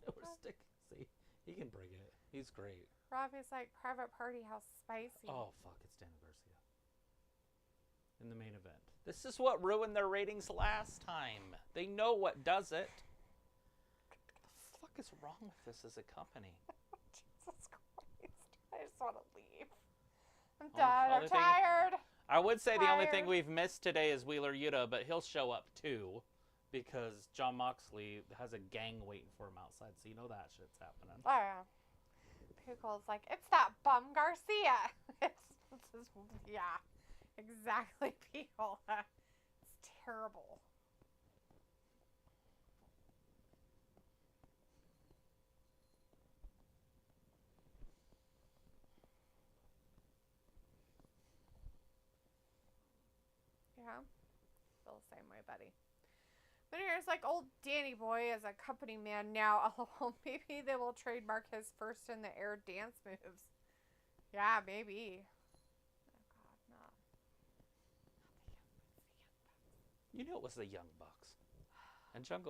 C: We're stick. See, he can bring it. He's great.
B: Rob is like, Private Party, how spicy.
C: Oh, fuck, it's Daniel Garcia. In the main event. This is what ruined their ratings last time. They know what does it. What the fuck is wrong with this as a company?
B: Jesus Christ. I just want to leave. I'm
C: Well,
B: done. I'm
C: only thing-
B: tired.
C: I would say the only thing
B: Tired.
C: we've missed today is Wheeler Yuta, but he'll show up too. Because John Moxley has a gang waiting for him outside, so you know that shit's happening.
B: Oh, yeah. Pickle's like, it's that bum Garcia. It's just, yeah. Exactly, Pickle. It's terrible. Yeah. Feel the same way, buddy. But here's like old Danny Boy as a company man now. Oh, maybe they will trademark his first in the air dance moves. Yeah, maybe. Oh God, no.
C: You knew it was the Young Bucks. And Jungle